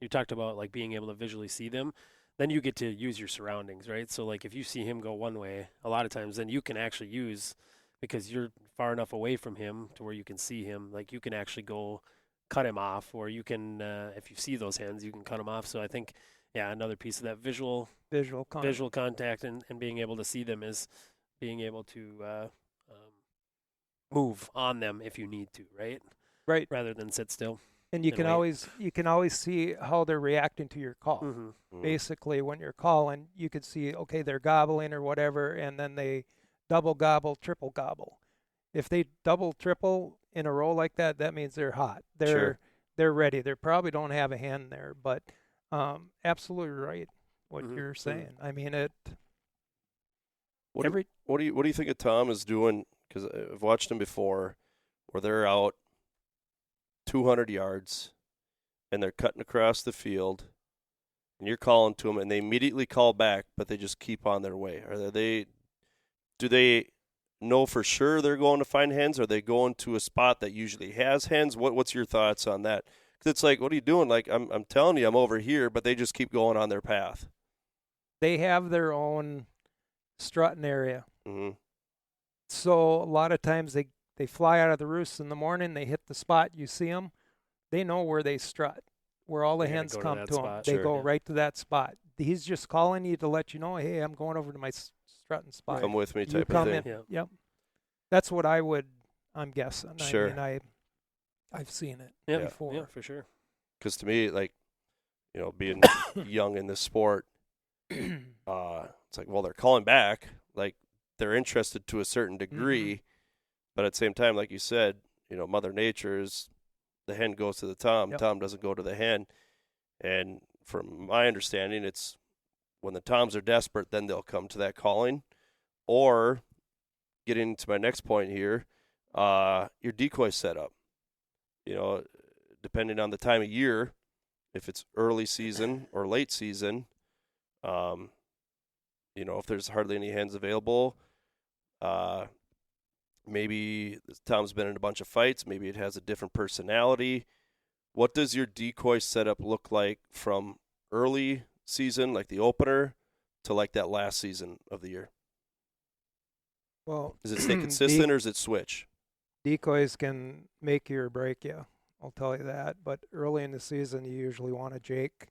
Speaker 2: talked about like being able to visually see them, then you get to use your surroundings, right? So like if you see him go one way, a lot of times then you can actually use, because you're far enough away from him to where you can see him, like you can actually go cut him off, or you can, if you see those hens, you can cut them off. So I think, another piece of that visual contact and being able to see them is being able to move on them if you need to, right?
Speaker 3: Right.
Speaker 2: Rather than sit still.
Speaker 3: And you can always see how they're reacting to your call. Basically, when you're calling, you can see, okay, they're gobbling or whatever, and then they double gobble, triple gobble. If they double, triple in a row like that, that means they're hot. They're ready. They probably don't have a hen there, but absolutely right what you're saying. I mean it.
Speaker 1: What do you think of Tom is doing? Because I've watched him before, where they're out 200 yards, and they're cutting across the field, and you're calling to them, and they immediately call back, but they just keep on their way. Do they know for sure they're going to find hens? Or are they going to a spot that usually has hens? What's your thoughts on that? Because it's like, what are you doing? Like, I'm telling you, I'm over here, but they just keep going on their path.
Speaker 3: They have their own strutting area. So a lot of times they fly out of the roost in the morning, they hit the spot, you see them, they know where they strut, where all the hens come to them. They go right to that spot. He's just calling you to let you know, hey, I'm going over to my strutting spot.
Speaker 1: Come with me type of thing.
Speaker 3: Yep. That's what I'm guessing.
Speaker 1: Sure.
Speaker 3: I mean, I've seen it before.
Speaker 2: Yeah, for sure.
Speaker 1: Because to me, like, being young in this sport, it's like, well, they're calling back. Like, they're interested to a certain degree. But at the same time, like you said, Mother Nature is, the hen goes to the tom. Tom doesn't go to the hen. And from my understanding, it's when the toms are desperate, then they'll come to that calling. Or, getting to my next point here, your decoy setup. depending on the time of year, if it's early season or late season, if there's hardly any hens available, maybe Tom's been in a bunch of fights. Maybe it has a different personality. What does your decoy setup look like from early season, like the opener, to like that last season of the year?
Speaker 3: Well,
Speaker 1: does it stay consistent or does it switch?
Speaker 3: Decoys can make you or break you, I'll tell you that. But early in the season, you usually want a Jake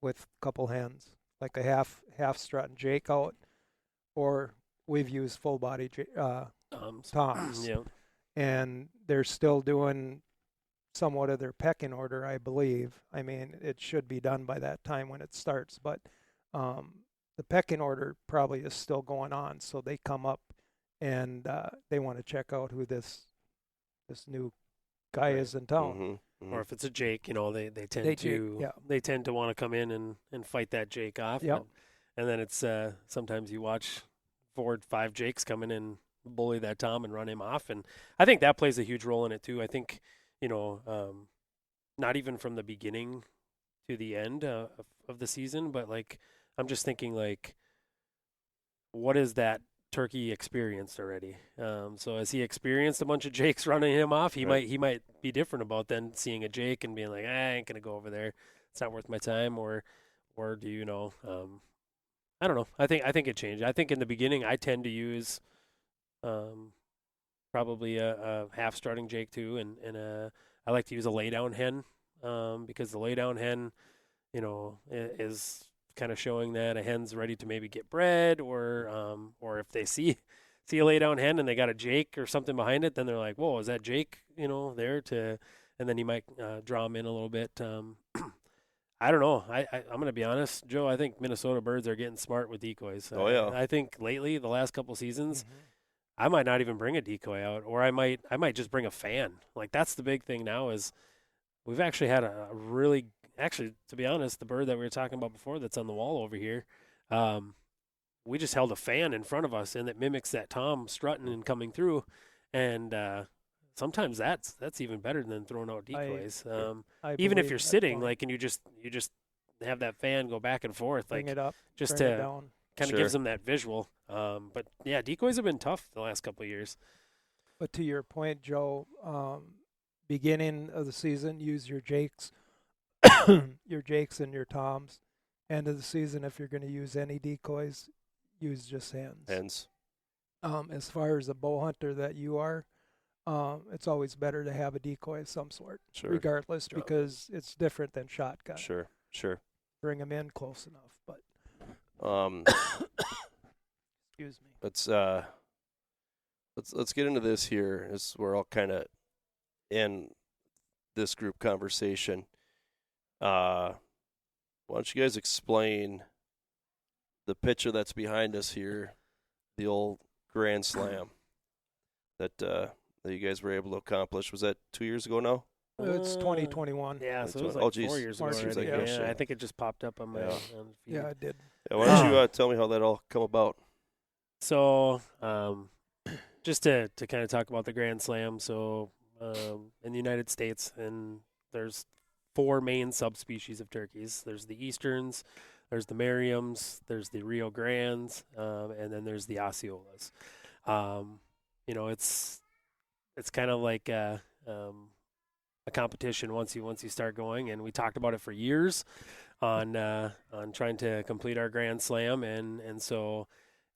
Speaker 3: with a couple hens, like a half strut and Jake out, or we've used full body toms.
Speaker 2: Yeah.
Speaker 3: And they're still doing somewhat of their pecking order, I believe. I mean, it should be done by that time when it starts, but the pecking order probably is still going on. So they come up and they want to check out who this new guy is in town.
Speaker 1: Mm-hmm. Mm-hmm.
Speaker 2: Or if it's a Jake, they tend to want to come in and fight that Jake off.
Speaker 3: Yep.
Speaker 2: And then it's sometimes you watch 4 or 5 Jakes come in and bully that Tom and run him off. And I think that plays a huge role in it too. I think, not even from the beginning to the end of the season, but like, I'm just thinking like, what is that turkey experienced already? So has he experienced a bunch of Jakes running him off? He might be different about then seeing a Jake and being like, I ain't gonna go over there. It's not worth my time. Or do you know? I don't know. I think it changed. I think in the beginning I tend to use probably a half strutting Jake too, and I like to use a laydown hen because the laydown hen, is kind of showing that a hen's ready to maybe get bred, or if they see a laydown hen and they got a Jake or something behind it, then they're like, whoa, is that Jake, there to, and then you might draw them in a little bit. I don't know. I'm going to be honest, Joe. I think Minnesota birds are getting smart with decoys.
Speaker 1: Oh, yeah.
Speaker 2: I think lately, the last couple seasons, I might not even bring a decoy out, or I might just bring a fan. Like, that's the big thing now is we've actually had a really, to be honest, the bird that we were talking about before that's on the wall over here, we just held a fan in front of us, and it mimics that Tom strutting and coming through, and sometimes that's even better than throwing out decoys.
Speaker 3: I
Speaker 2: even if
Speaker 3: believe
Speaker 2: you're
Speaker 3: that
Speaker 2: sitting,
Speaker 3: point.
Speaker 2: like, and you just have that fan go back and forth,
Speaker 3: Bring
Speaker 2: like,
Speaker 3: it up,
Speaker 2: just
Speaker 3: bring it
Speaker 2: to
Speaker 3: down.
Speaker 2: kind of
Speaker 1: Sure.
Speaker 2: gives them that visual. But yeah, decoys have been tough the last couple of years.
Speaker 3: But to your point, Joe, beginning of the season, use your Jakes, your Jakes and your Toms. End of the season, if you're going to use any decoys, use just hens.
Speaker 1: Hens.
Speaker 3: As far as a bow hunter that you are, it's always better to have a decoy of some sort,
Speaker 1: Sure.
Speaker 3: regardless, because it's different than shotgun.
Speaker 1: Sure.
Speaker 3: Bring them in close enough, but excuse me.
Speaker 1: Let's get into this here as we're all kind of in this group conversation. Why don't you guys explain the picture that's behind us here, the old Grand Slam that you guys were able to accomplish? Was that 2 years ago now?
Speaker 3: It's 2021.
Speaker 2: Yeah, so it was
Speaker 1: Oh,
Speaker 2: like
Speaker 1: geez.
Speaker 2: 4 years ago.
Speaker 3: March
Speaker 2: already.
Speaker 1: like
Speaker 2: Yeah,
Speaker 1: yesterday.
Speaker 2: I think it just popped up on my on the feed.
Speaker 3: Yeah, I did.
Speaker 1: Yeah, why don't you tell me how that all come about?
Speaker 2: So, just to kind of talk about the Grand Slam. So, in the United States, and there's 4 main subspecies of turkeys. There's the Easterns, there's the Merriams, there's the Rio Grandes, and then there's the Osceolas. It's kind of like a competition once you start going, and we talked about it for years on trying to complete our Grand Slam, and so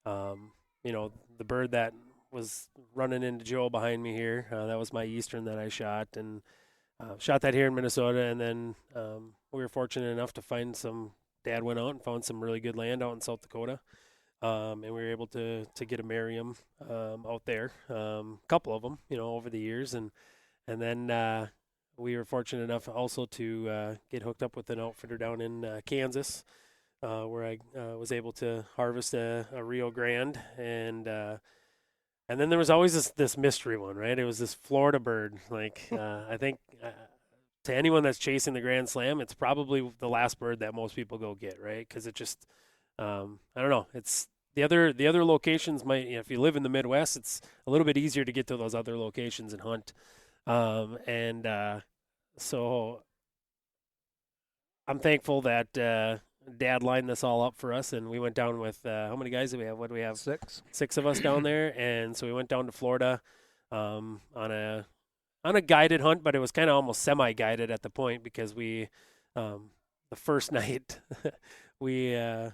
Speaker 2: the bird that was running into Joe behind me here, that was my Eastern that I shot, and shot that here in Minnesota, and then we were fortunate enough to find Dad went out and found some really good land out in South Dakota, and we were able to get a Merriam out there, a couple of them, over the years, and then we were fortunate enough also to get hooked up with an outfitter down in Kansas, where I was able to harvest a Rio Grande, and then there was always this mystery one, right? It was this Florida bird. Like I think to anyone that's chasing the Grand Slam, it's probably the last bird that most people go get, right? Because it just I don't know. It's the other locations might, if you live in the Midwest, it's a little bit easier to get to those other locations and hunt. And so I'm thankful that Dad lined this all up for us, and we went down with how many guys do we have? What do we have?
Speaker 3: 6.
Speaker 2: 6 of us down there, and so we went down to Florida on a guided hunt, but it was kind of almost semi-guided at the point because we the first night they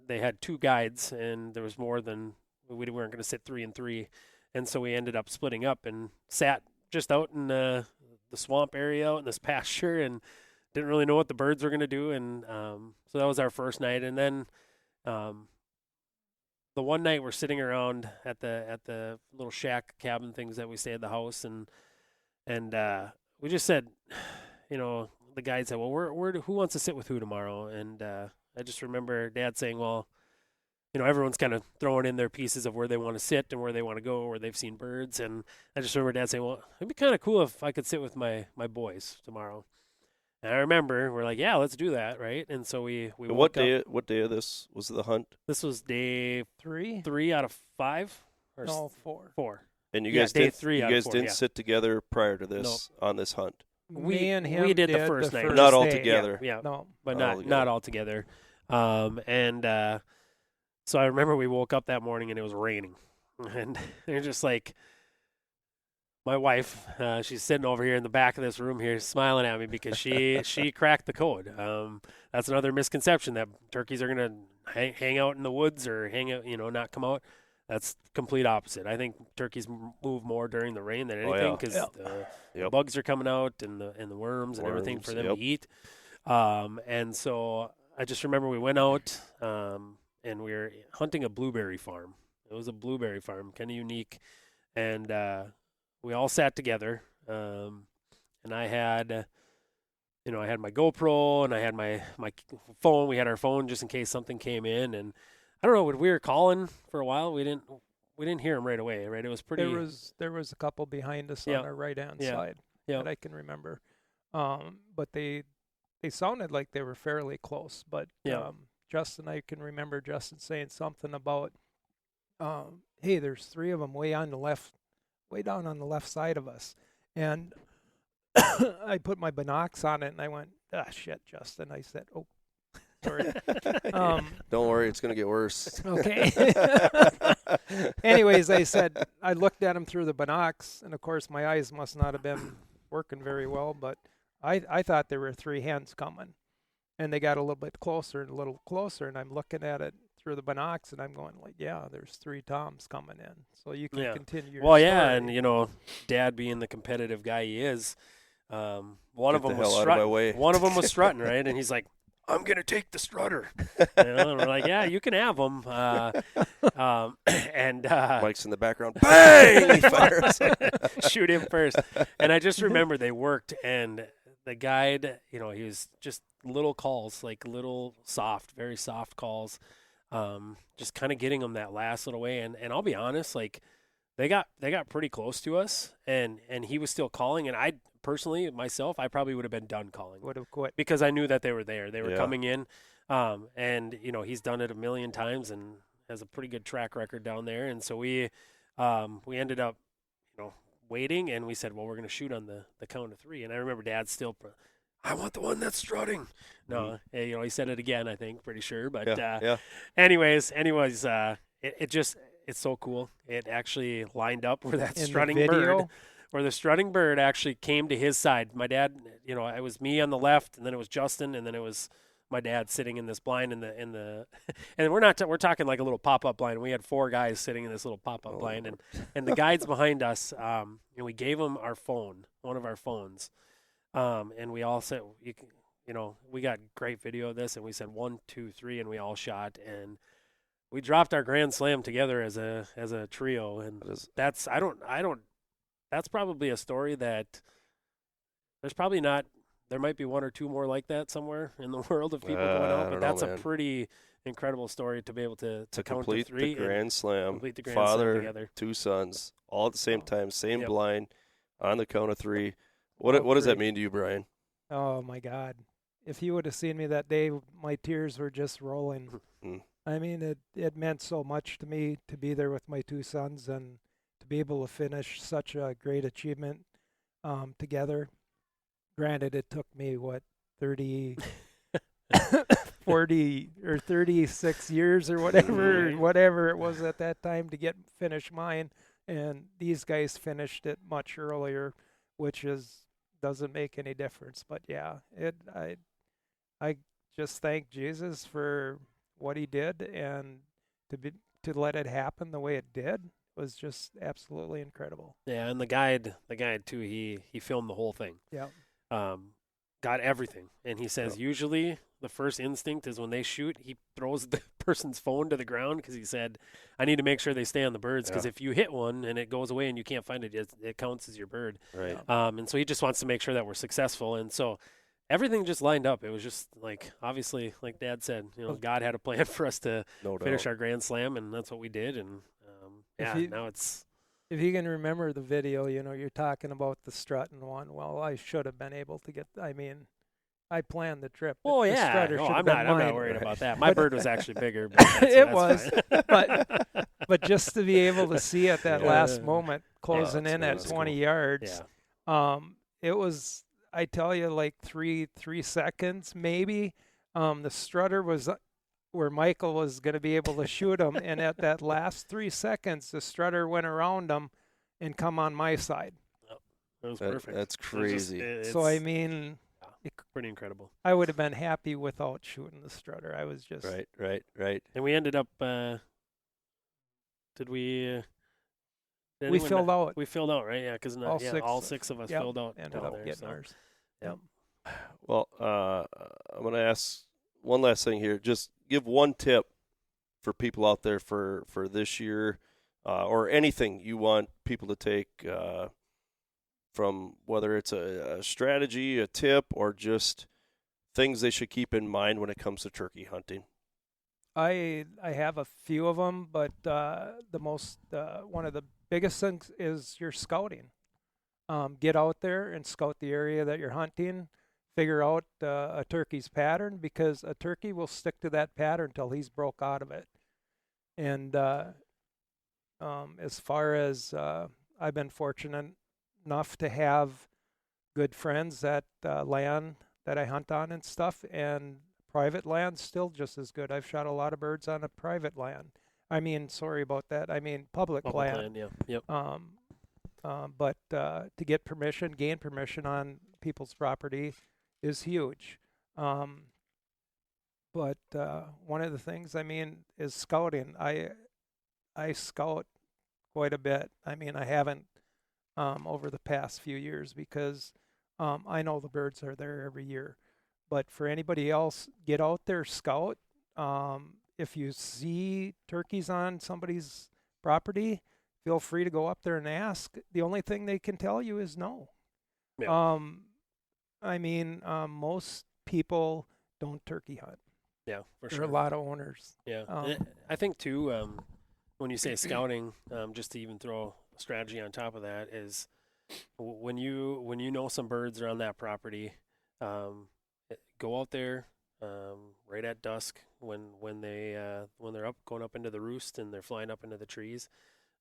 Speaker 2: had 2 guides, and there was more than we weren't going to sit 3 and 3, and so we ended up splitting up and sat just out in the swamp area out in this pasture and didn't really know what the birds were going to do, and so that was our first night. And then the one night we're sitting around at the little shack cabin things that we stay at the house, and we just said, the guide said, well, who wants to sit with who tomorrow? And I just remember Dad saying, well, everyone's kind of throwing in their pieces of where they want to sit and where they want to go, where they've seen birds. And I just remember Dad saying, well, it'd be kind of cool if I could sit with my boys tomorrow. And I remember we're like, yeah, let's do that, right? And so we
Speaker 1: what day of this was the hunt?
Speaker 2: This was day
Speaker 3: 3?
Speaker 2: 3 out of 5? Or
Speaker 3: No, 4.
Speaker 2: 4.
Speaker 1: And you guys didn't
Speaker 2: yeah.
Speaker 1: sit together prior to this on this hunt.
Speaker 3: Me and him
Speaker 2: we did the first night.
Speaker 1: Not all
Speaker 3: day.
Speaker 1: together.
Speaker 2: Yeah.
Speaker 3: No.
Speaker 2: But not all together. So I remember we woke up that morning and it was raining. And they're just like, my wife, she's sitting over here in the back of this room here smiling at me because she cracked the code. That's another misconception that turkeys are going to hang out in the woods or hang out, not come out. That's complete opposite. I think turkeys move more during the rain than anything because the bugs are coming out and the worms and everything for them to eat. And so I just remember we went out and we were hunting a blueberry farm. It was a blueberry farm, kind of unique. And we all sat together, and I had, I had my GoPro and I had my phone. We had our phone just in case something came in, and I don't know. When we were calling for a while, we didn't hear them right away. Right, it was pretty.
Speaker 3: There was a couple behind us on our right hand side that I can remember, but they sounded like they were fairly close. But Justin, I can remember Justin saying something about, hey, there's 3 of them way down on the left side of us. And I put my binocs on it and I went, shit, Justin. I said, oh, sorry.
Speaker 1: Don't worry, it's going to get worse.
Speaker 3: Okay. Anyways, I looked at him through the binocs, and of course my eyes must not have been working very well, but I thought there were 3 hens coming. And they got a little bit closer and a little closer, and I'm looking at it through the binocs, and I'm going like, yeah, there's 3 toms coming in. So you can continue your story.
Speaker 2: Yeah, and Dad being the competitive guy he is, one of them was strutting, right? And he's like, I'm gonna take the strutter. And we're like, yeah, you can have him. And
Speaker 1: Mike's in the background. Bang! He fires.
Speaker 2: Shoot him first. And I just remember they worked, and the guide, he was just little calls, like little soft, very soft calls. Just kind of getting them that last little way, and I'll be honest, like they got pretty close to us, and he was still calling, and I personally myself, I probably would have been done calling,
Speaker 3: would have quit
Speaker 2: because I knew that they were there, they were coming in, and he's done it a million times and has a pretty good track record down there, and so we ended up waiting, and we said, well, we're going to shoot on the count of 3, and I remember Dad still. I want the one that's strutting. No, he said it again, I think, pretty sure. But anyways, it's so cool. It actually lined up where that the strutting bird actually came to his side. My dad, it was me on the left, and then it was Justin, and then it was my dad sitting in this blind in the and we're talking like a little pop-up blind. We had 4 guys sitting in this little pop-up blind, and the guides behind us, we gave them one of our phones. And we all said, we got great video of this, and we said 1, 2, 3, and we all shot, and we dropped our grand slam together as a trio, and that's probably a story that there's probably not. There might be 1 or 2 more like that somewhere in the world of people going out, but that's a pretty incredible story to be able to count to 3
Speaker 1: the grand slam.
Speaker 2: Complete the grand
Speaker 1: Father,
Speaker 2: slam together.
Speaker 1: 2 sons, all at the same time, same blind, on the count of 3. What does that mean to you, Brian?
Speaker 3: Oh my God! If you would have seen me that day, my tears were just rolling. I mean, it meant so much to me to be there with my 2 sons and to be able to finish such a great achievement together. Granted, it took me, 40 or 36 years or whatever it was at that time to finish mine. And these guys finished it much earlier, which doesn't make any difference. But yeah, I just thank Jesus for what he did, and to let it happen the way it did was just absolutely incredible.
Speaker 2: Yeah, and the guide too, he filmed the whole thing.
Speaker 3: Yeah.
Speaker 2: Got everything. And he says usually the first instinct is when they shoot, he throws the person's phone to the ground because he said, I need to make sure they stay on the birds because if you hit one and it goes away and you can't find it, it counts as your bird.
Speaker 1: Right.
Speaker 2: And so he just wants to make sure that we're successful. And so everything just lined up. It was just obviously, like Dad said, God had a plan for us to finish our Grand Slam, and that's what we did. And now it's.
Speaker 3: If you can remember the video, you're talking about the strut and one. Well, I should have been able to I planned the trip.
Speaker 2: Oh, yeah. I'm not worried about that. My bird was actually bigger. But
Speaker 3: it was. but just to be able to see at that last moment, closing in at 20 yards, it was, I tell you, like 3 seconds maybe. The strutter was where Michael was going to be able to shoot him, and at that last 3 seconds, the strutter went around him and come on my side.
Speaker 2: It was perfect.
Speaker 1: That's crazy.
Speaker 3: So, I mean,
Speaker 2: pretty incredible.
Speaker 3: I would have been happy without shooting the strutter. I was just
Speaker 1: right.
Speaker 2: And we ended up. Did we?
Speaker 3: We filled out.
Speaker 2: We filled out, right? Yeah, because all six of us filled out.
Speaker 3: Ended up getting ours.
Speaker 2: Yep.
Speaker 1: Well, I'm going to ask one last thing here. Just give one tip for people out there for this year, or anything you want people to take from, whether it's a strategy, a tip, or just things they should keep in mind when it comes to turkey hunting.
Speaker 3: I have a few of them, but one of the biggest things is your scouting. Get out there and scout the area that you're hunting. Figure out a turkey's pattern, because a turkey will stick to that pattern till he's broke out of it. And as far as I've been fortunate enough to have good friends at land that I hunt on and stuff, and private land still just as good. I've shot a lot of birds on a private land. Sorry about that. Public land.
Speaker 2: Yeah. Yep.
Speaker 3: But to gain permission on people's property is huge. But one of the things, is scouting. I scout quite a bit. I haven't over the past few years, because I know the birds are there every year. But for anybody else, get out there, scout. If you see turkeys on somebody's property, feel free to go up there and ask. The only thing they can tell you is no.
Speaker 2: Yeah.
Speaker 3: Most people don't turkey hunt.
Speaker 2: Yeah, for
Speaker 3: there
Speaker 2: sure.
Speaker 3: are a lot of owners.
Speaker 2: Yeah. I think, too, when you say scouting, just to even throw a strategy on top of that, is when you know some birds are on that property, go out there right at dusk when they're going up into the roost and they're flying up into the trees.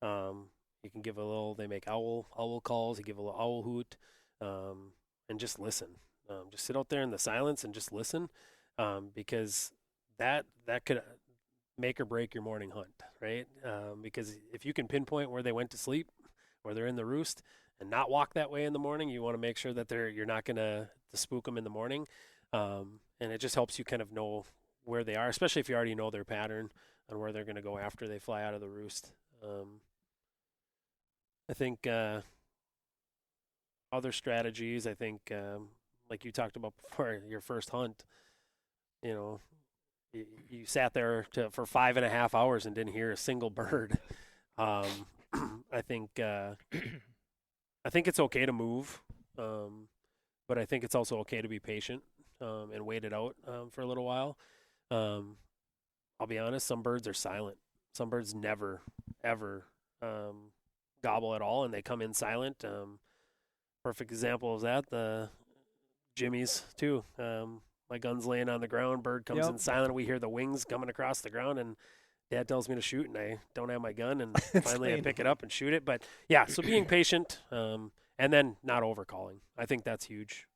Speaker 2: You can give they make owl calls. You give a little owl hoot, and just listen. Just sit out there in the silence and just listen, because that could make or break your morning hunt, right? Because if you can pinpoint where they went to sleep, or they're in the roost, and not walk that way in the morning, you want to make sure that you're not going to spook them in the morning. And it just helps you kind of know where they are, especially if you already know their pattern and where they're going to go after they fly out of the roost. I think other strategies, like you talked about before, your first hunt, you sat there for 5.5 hours and didn't hear a single bird. I think it's okay to move, but I think it's also okay to be patient and wait it out for a little while. I'll be honest, some birds are silent. Some birds never, ever gobble at all, and they come in silent. Perfect example of that, the Jimmy's too. My gun's laying on the ground, bird comes in silent. We hear the wings coming across the ground, and Dad tells me to shoot, and I don't have my gun, and finally I pick it up and shoot it. But yeah, so being patient, and then not overcalling. I think that's huge.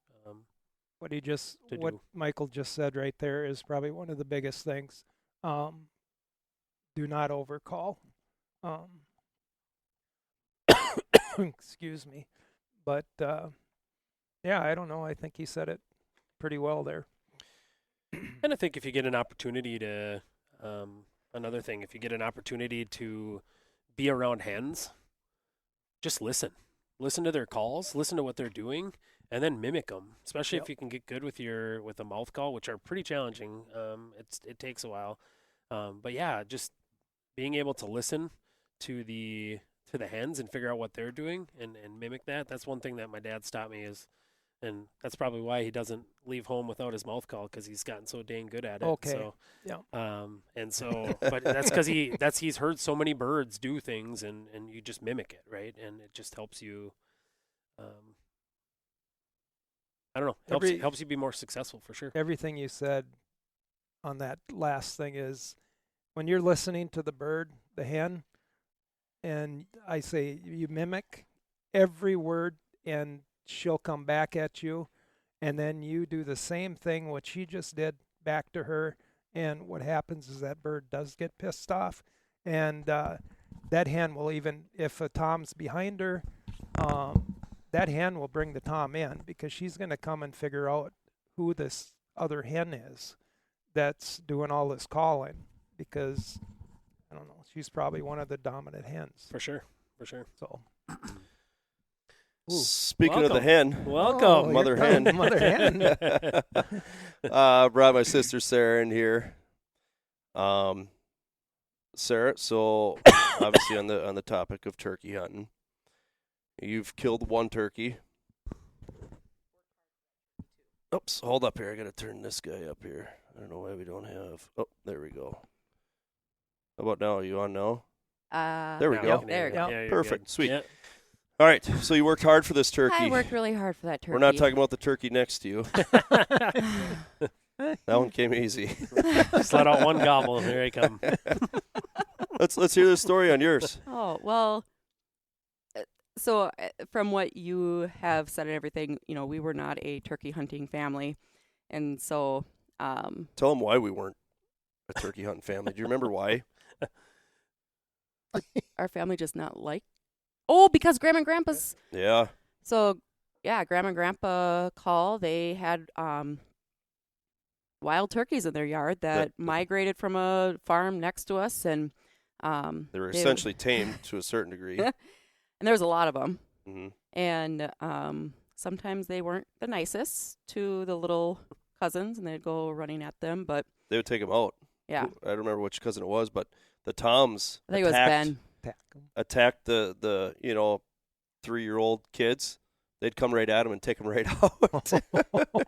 Speaker 3: what Michael just said right there is probably one of the biggest things. Do not overcall. Excuse me. But yeah, I don't know. I think he said it pretty well there.
Speaker 2: And I think if you get an opportunity to, another thing, if you get an opportunity to be around hens, just listen. Listen to their calls, listen to what they're doing, and then mimic them, especially if you can get good with a mouth call, which are pretty challenging. It takes a while. But yeah, just being able to listen to the hens and figure out what they're doing and mimic that. That's one thing that my dad's taught me and that's probably why he doesn't leave home without his mouth call, because he's gotten so dang good at it.
Speaker 3: Okay.
Speaker 2: So,
Speaker 3: yeah.
Speaker 2: And so, but that's because he's heard so many birds do things and you just mimic it, right? And it just helps you. I don't know. Helps you be more successful for sure.
Speaker 3: Everything you said on that last thing is when you're listening to the bird, the hen, and I say you mimic every word and she'll come back at you, and then you do the same thing what she just did back to her, and what happens is that bird does get pissed off, and that hen will, even if a tom's behind her, that hen will bring the tom in because she's going to come and figure out who this other hen is that's doing all this calling, because I don't know, she's probably one of the dominant hens.
Speaker 2: For sure.
Speaker 3: So
Speaker 1: speaking of the hen,
Speaker 2: welcome,
Speaker 1: mother hen.
Speaker 3: Mother hen.
Speaker 1: Brought my sister Sarah in here. Sarah, so obviously on the topic of turkey hunting, you've killed one turkey. Oops, hold up here. I got to turn this guy up here. I don't know why we don't have. Oh, there we go. How about now? Are you on now? There we go.
Speaker 4: There we go.
Speaker 2: Yeah,
Speaker 1: perfect.
Speaker 2: Good.
Speaker 1: Sweet.
Speaker 2: Yeah.
Speaker 1: All right. So you worked hard for this turkey.
Speaker 4: I worked really hard for that turkey.
Speaker 1: We're not talking about the turkey next to you. That one came easy.
Speaker 2: Just let out one gobble, and here I come.
Speaker 1: Let's hear the story on yours.
Speaker 4: Oh, well, so from what you have said and everything, we were not a turkey hunting family. And so...
Speaker 1: Tell them why we weren't a turkey hunting family. Do you remember why?
Speaker 4: Our family just not like... Oh, because Grandma and Grandpa's...
Speaker 1: Yeah.
Speaker 4: So, yeah, Grandma and Grandpa they had wild turkeys in their yard that migrated from a farm next to us, and
Speaker 1: they were essentially tamed to a certain degree.
Speaker 4: And there was a lot of them.
Speaker 1: Mm-hmm.
Speaker 4: And sometimes they weren't the nicest to the little cousins, and they'd go running at them, but
Speaker 1: they would take them out.
Speaker 4: Yeah.
Speaker 1: I don't remember which cousin it was, but the toms
Speaker 4: I think it was Ben.
Speaker 1: Attacked the 3-year-old kids. They'd come right at them and take them right out.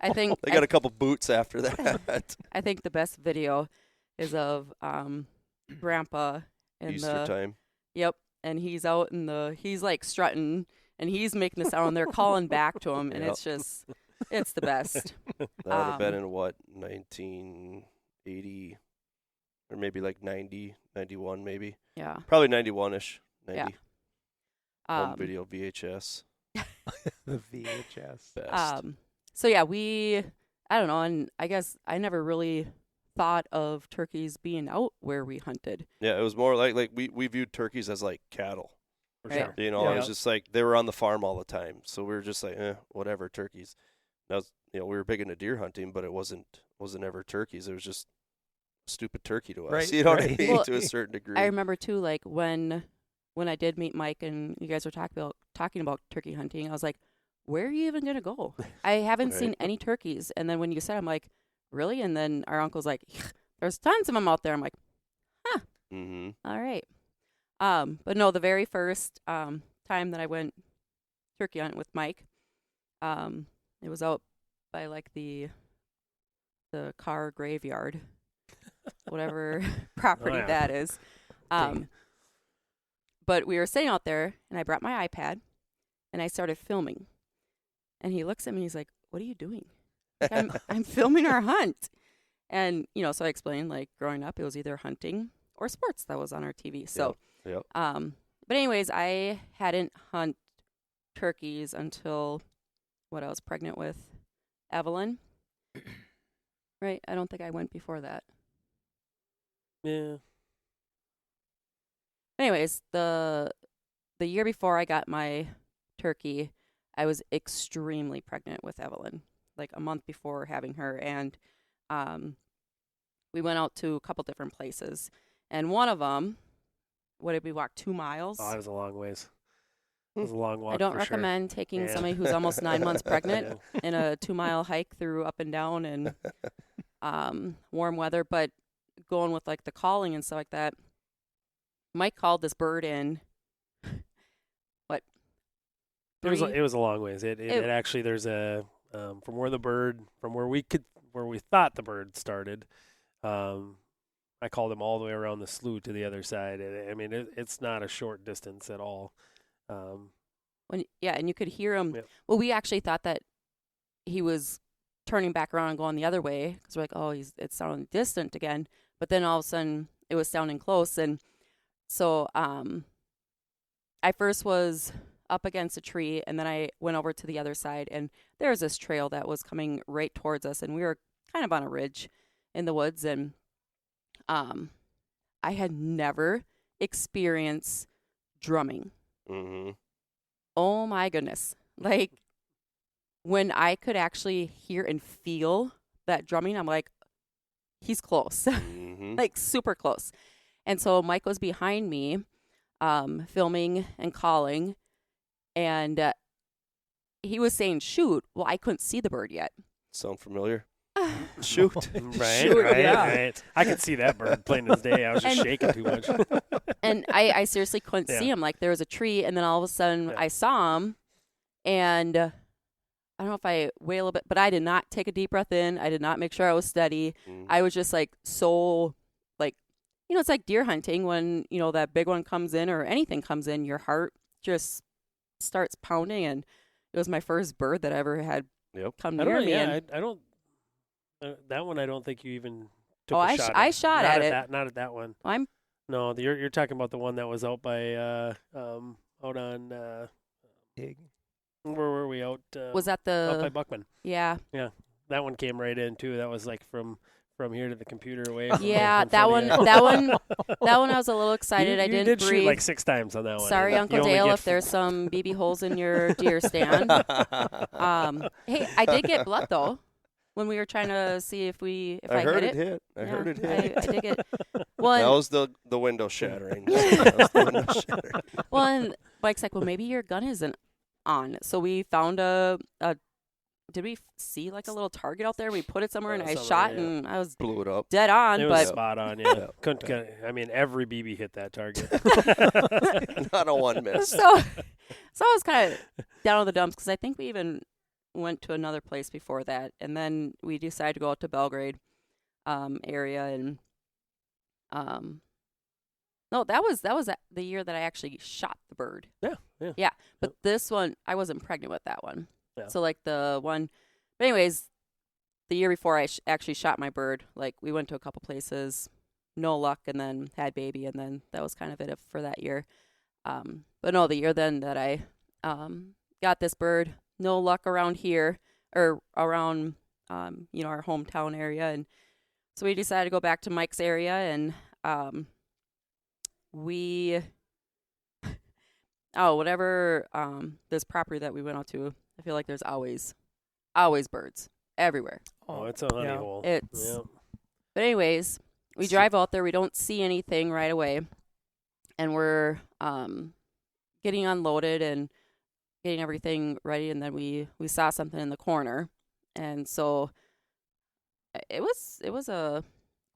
Speaker 4: I think
Speaker 1: they got a couple boots after that.
Speaker 4: I think the best video is of Grandpa in
Speaker 1: Easter time.
Speaker 4: Yep, and he's out he's like strutting, and he's making the sound, and they're calling back to him, and it's the best.
Speaker 1: That would have been in what, 1980, or maybe like 90, 91 maybe.
Speaker 4: Yeah.
Speaker 1: Probably 91-ish. 90.
Speaker 4: Yeah.
Speaker 1: Home video VHS.
Speaker 3: The VHS.
Speaker 1: Best.
Speaker 4: So yeah, I don't know, and I guess I never really thought of turkeys being out where we hunted.
Speaker 1: Yeah, it was more like we viewed turkeys as like cattle.
Speaker 2: For
Speaker 4: Right.
Speaker 2: sure.
Speaker 1: It was just like they were on the farm all the time. So we were just like, whatever, turkeys. That was, we were big into deer hunting, but it wasn't ever turkeys. It was just a stupid turkey to us.
Speaker 3: Right,
Speaker 1: You know what I
Speaker 3: right.
Speaker 1: mean?
Speaker 4: Well,
Speaker 1: to a certain degree.
Speaker 4: I remember too, like when I did meet Mike and you guys were talking about turkey hunting, I was like, where are you even gonna go? I haven't
Speaker 1: Right.
Speaker 4: seen any turkeys. And then when you said, I'm like, really? And then our uncle's like, there's tons of them out there. I'm like, huh.
Speaker 1: Mm-hmm.
Speaker 4: All right. But no, the very first time that I went turkey hunting with Mike, it was out by like the car graveyard, whatever property
Speaker 2: yeah.
Speaker 4: that is. But we were sitting out there, and I brought my iPad, and I started filming. And he looks at me, and he's like, "What are you doing?" Like, I'm filming our hunt. And so I explained, like, growing up, it was either hunting or sports that was on our TV. So,
Speaker 1: Yep.
Speaker 4: but anyways, I hadn't hunted turkeys until I was pregnant with Evelyn, Right. I don't think I went before that.
Speaker 2: Yeah.
Speaker 4: Anyways, the year before I got my turkey, I was extremely pregnant with Evelyn, like a month before having her, and we went out to a couple different places, and one of them, what did we walk, 2 miles?
Speaker 2: Oh, it was a long ways. It was a long walk.
Speaker 4: I don't
Speaker 2: for
Speaker 4: recommend
Speaker 2: sure.
Speaker 4: taking
Speaker 2: Yeah.
Speaker 4: somebody who's almost 9 months pregnant in a 2-mile hike through up and down and warm weather, but going with like the calling and stuff like that. Mike called this bird in. What?
Speaker 2: It was a long ways. It actually, there's a from where we thought the bird started. I called him all the way around the slough to the other side. And, I mean, it's not a short distance at all.
Speaker 4: And you could hear him.
Speaker 2: Yep.
Speaker 4: Well, we actually thought that he was turning back around and going the other way because we're like, oh, it's sounding distant again. But then all of a sudden, it was sounding close, and so I first was up against a tree, and then I went over to the other side, and there was this trail that was coming right towards us, and we were kind of on a ridge in the woods, and I had never experienced drumming.
Speaker 1: Mm-hmm.
Speaker 4: Oh my goodness. Like, when I could actually hear and feel that drumming, I'm like, he's close.
Speaker 1: Mm-hmm.
Speaker 4: Like, super close. And so Mike was behind me, filming and calling, and he was saying, shoot. Well, I couldn't see the bird yet.
Speaker 1: Sound familiar? Shoot.
Speaker 2: Right,
Speaker 3: Shoot,
Speaker 2: right,
Speaker 3: yeah.
Speaker 2: right. I could see that bird plain as day. I was just shaking too much.
Speaker 4: And I seriously couldn't
Speaker 2: Yeah.
Speaker 4: see him. Like, there was a tree, and then all of a sudden I saw him, and I don't know if I wait a little bit, but I did not take a deep breath in. I did not make sure I was steady.
Speaker 1: Mm.
Speaker 4: I was just like so, like, it's like deer hunting when, that big one comes in or anything comes in, your heart just starts pounding. And it was my first bird that I ever had come near me.
Speaker 2: I don't. That one, I don't think you even took
Speaker 4: Oh,
Speaker 2: a shot.
Speaker 4: I shot
Speaker 2: not
Speaker 4: at it.
Speaker 2: Not at that one.
Speaker 4: I'm
Speaker 2: No, you're talking about the one that was out by out on
Speaker 3: Pig.
Speaker 2: where were we out?
Speaker 4: was that
Speaker 2: out by
Speaker 4: the
Speaker 2: Buckman?
Speaker 4: yeah
Speaker 2: That one came right in too. That was like from here to the computer away. From
Speaker 4: yeah
Speaker 2: in front
Speaker 4: that
Speaker 2: of
Speaker 4: one
Speaker 2: you.
Speaker 4: that one I was a little excited. I
Speaker 2: You
Speaker 4: didn't
Speaker 2: did
Speaker 4: breathe.
Speaker 2: shoot like 6 times on that one.
Speaker 4: Sorry,
Speaker 2: You
Speaker 4: Uncle
Speaker 2: only
Speaker 4: Dale,
Speaker 2: get
Speaker 4: if there's some BB holes in your deer stand. Hey, I did get blood though when we were trying to see if
Speaker 1: I heard
Speaker 4: hit
Speaker 1: it hit. I heard it hit.
Speaker 4: I did get well.
Speaker 1: That was the window shattering. That was the window shattering.
Speaker 4: Well, and Mike's like, well, maybe your gun isn't on. So we found did we see like a little target out there? We put it somewhere, and I
Speaker 2: somewhere,
Speaker 4: shot,
Speaker 2: yeah.
Speaker 4: and I was
Speaker 1: Blew it up.
Speaker 4: dead on.
Speaker 2: It was
Speaker 4: But
Speaker 2: spot on. Yeah, I mean, every BB hit that target.
Speaker 1: Not a one miss.
Speaker 4: so I was kind of down in the dumps because I think we even went to another place before that, and then we decided to go out to Belgrade area, and no, that was the year that I actually shot the bird.
Speaker 2: Yeah.
Speaker 4: But this one, I wasn't pregnant with that one.
Speaker 2: Yeah.
Speaker 4: So like the one, but anyways, the year before I actually shot my bird, like we went to a couple places, no luck, and then had baby, and then that was kind of it for that year. But no, the year then that I got this bird, no luck around here or around our hometown area, and so we decided to go back to Mike's area, and whatever this property that we went out to, I feel like there's always birds everywhere.
Speaker 2: Oh, it's a honey
Speaker 3: yeah.
Speaker 2: hole.
Speaker 4: It's But anyways, we drive out there, we don't see anything right away, and we're getting unloaded and getting everything ready, and then we saw something in the corner, and so it was a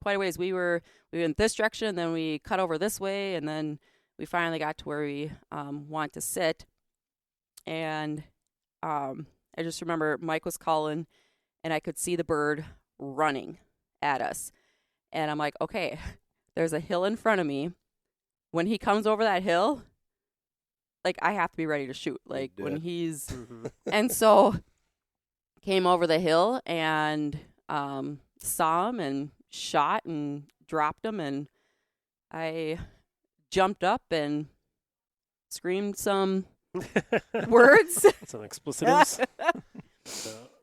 Speaker 4: quite a ways. We were in this direction, and then we cut over this way, and then we finally got to where we want to sit, and I just remember Mike was calling, and I could see the bird running at us, and I'm like, okay, there's a hill in front of me. When he comes over that hill, like, I have to be ready to shoot. Like, when he's and so came over the hill and saw him and shot and dropped him, and I jumped up and screamed some words.
Speaker 2: Some explicitives.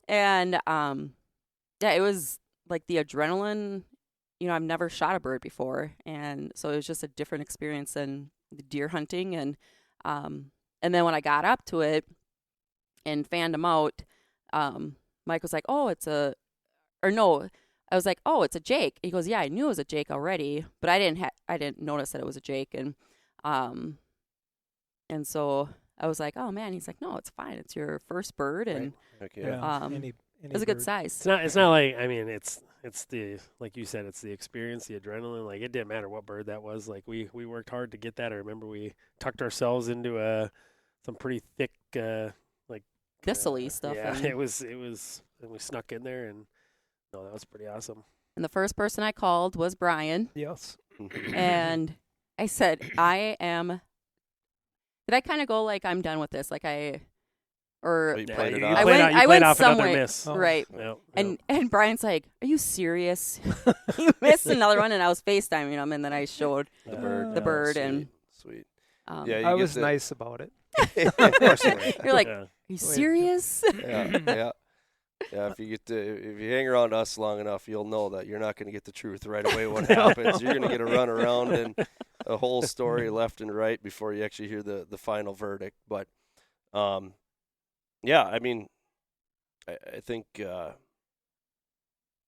Speaker 4: And Yeah, it was like the adrenaline. I've never shot a bird before, and so it was just a different experience than the deer hunting. And then when I got up to it and fanned him out, Mike was like, "Oh, I was like, "Oh, it's a Jake." He goes, "Yeah, I knew it was a Jake already, but I didn't notice that it was a Jake." And so I was like, "Oh man." He's like, "No, it's fine. It's your first bird, and
Speaker 1: Heck yeah.
Speaker 4: it was a good size."
Speaker 2: It's not like, I mean, it's the, like you said, it's the experience, the adrenaline. Like, it didn't matter what bird that was. Like, we worked hard to get that. I remember we tucked ourselves into some pretty thick like
Speaker 4: thistle-y stuff.
Speaker 2: Yeah, it was, and we snuck in there, and no, that was pretty awesome.
Speaker 4: And the first person I called was Brian.
Speaker 3: Yes.
Speaker 4: And I said, did I kind of go like, I'm done with this? Like
Speaker 1: You
Speaker 2: Yeah,
Speaker 1: played it
Speaker 2: you
Speaker 1: off.
Speaker 4: I
Speaker 2: played
Speaker 4: went-
Speaker 2: out- you
Speaker 4: I
Speaker 2: played
Speaker 4: went
Speaker 2: off another
Speaker 4: somewhere.
Speaker 2: miss.
Speaker 3: Oh.
Speaker 4: Right.
Speaker 2: Yep,
Speaker 4: And Brian's like, "Are you serious?" You missed another one, and I was FaceTiming him, and then I showed
Speaker 1: The bird.
Speaker 4: the
Speaker 1: Yeah,
Speaker 4: bird,
Speaker 1: sweet,
Speaker 4: and
Speaker 1: sweet.
Speaker 4: um,
Speaker 1: Yeah, you
Speaker 3: I
Speaker 1: get
Speaker 3: was
Speaker 1: to-
Speaker 3: nice about it.
Speaker 1: Of course you were.
Speaker 4: you're like,
Speaker 2: yeah.
Speaker 4: "Are you serious?"
Speaker 1: Yeah. If you hang around us long enough, you'll know that you're not going to get the truth right away. What happens? You're going to get a run around and a whole story left and right before you actually hear the final verdict. But, yeah, I mean, I think the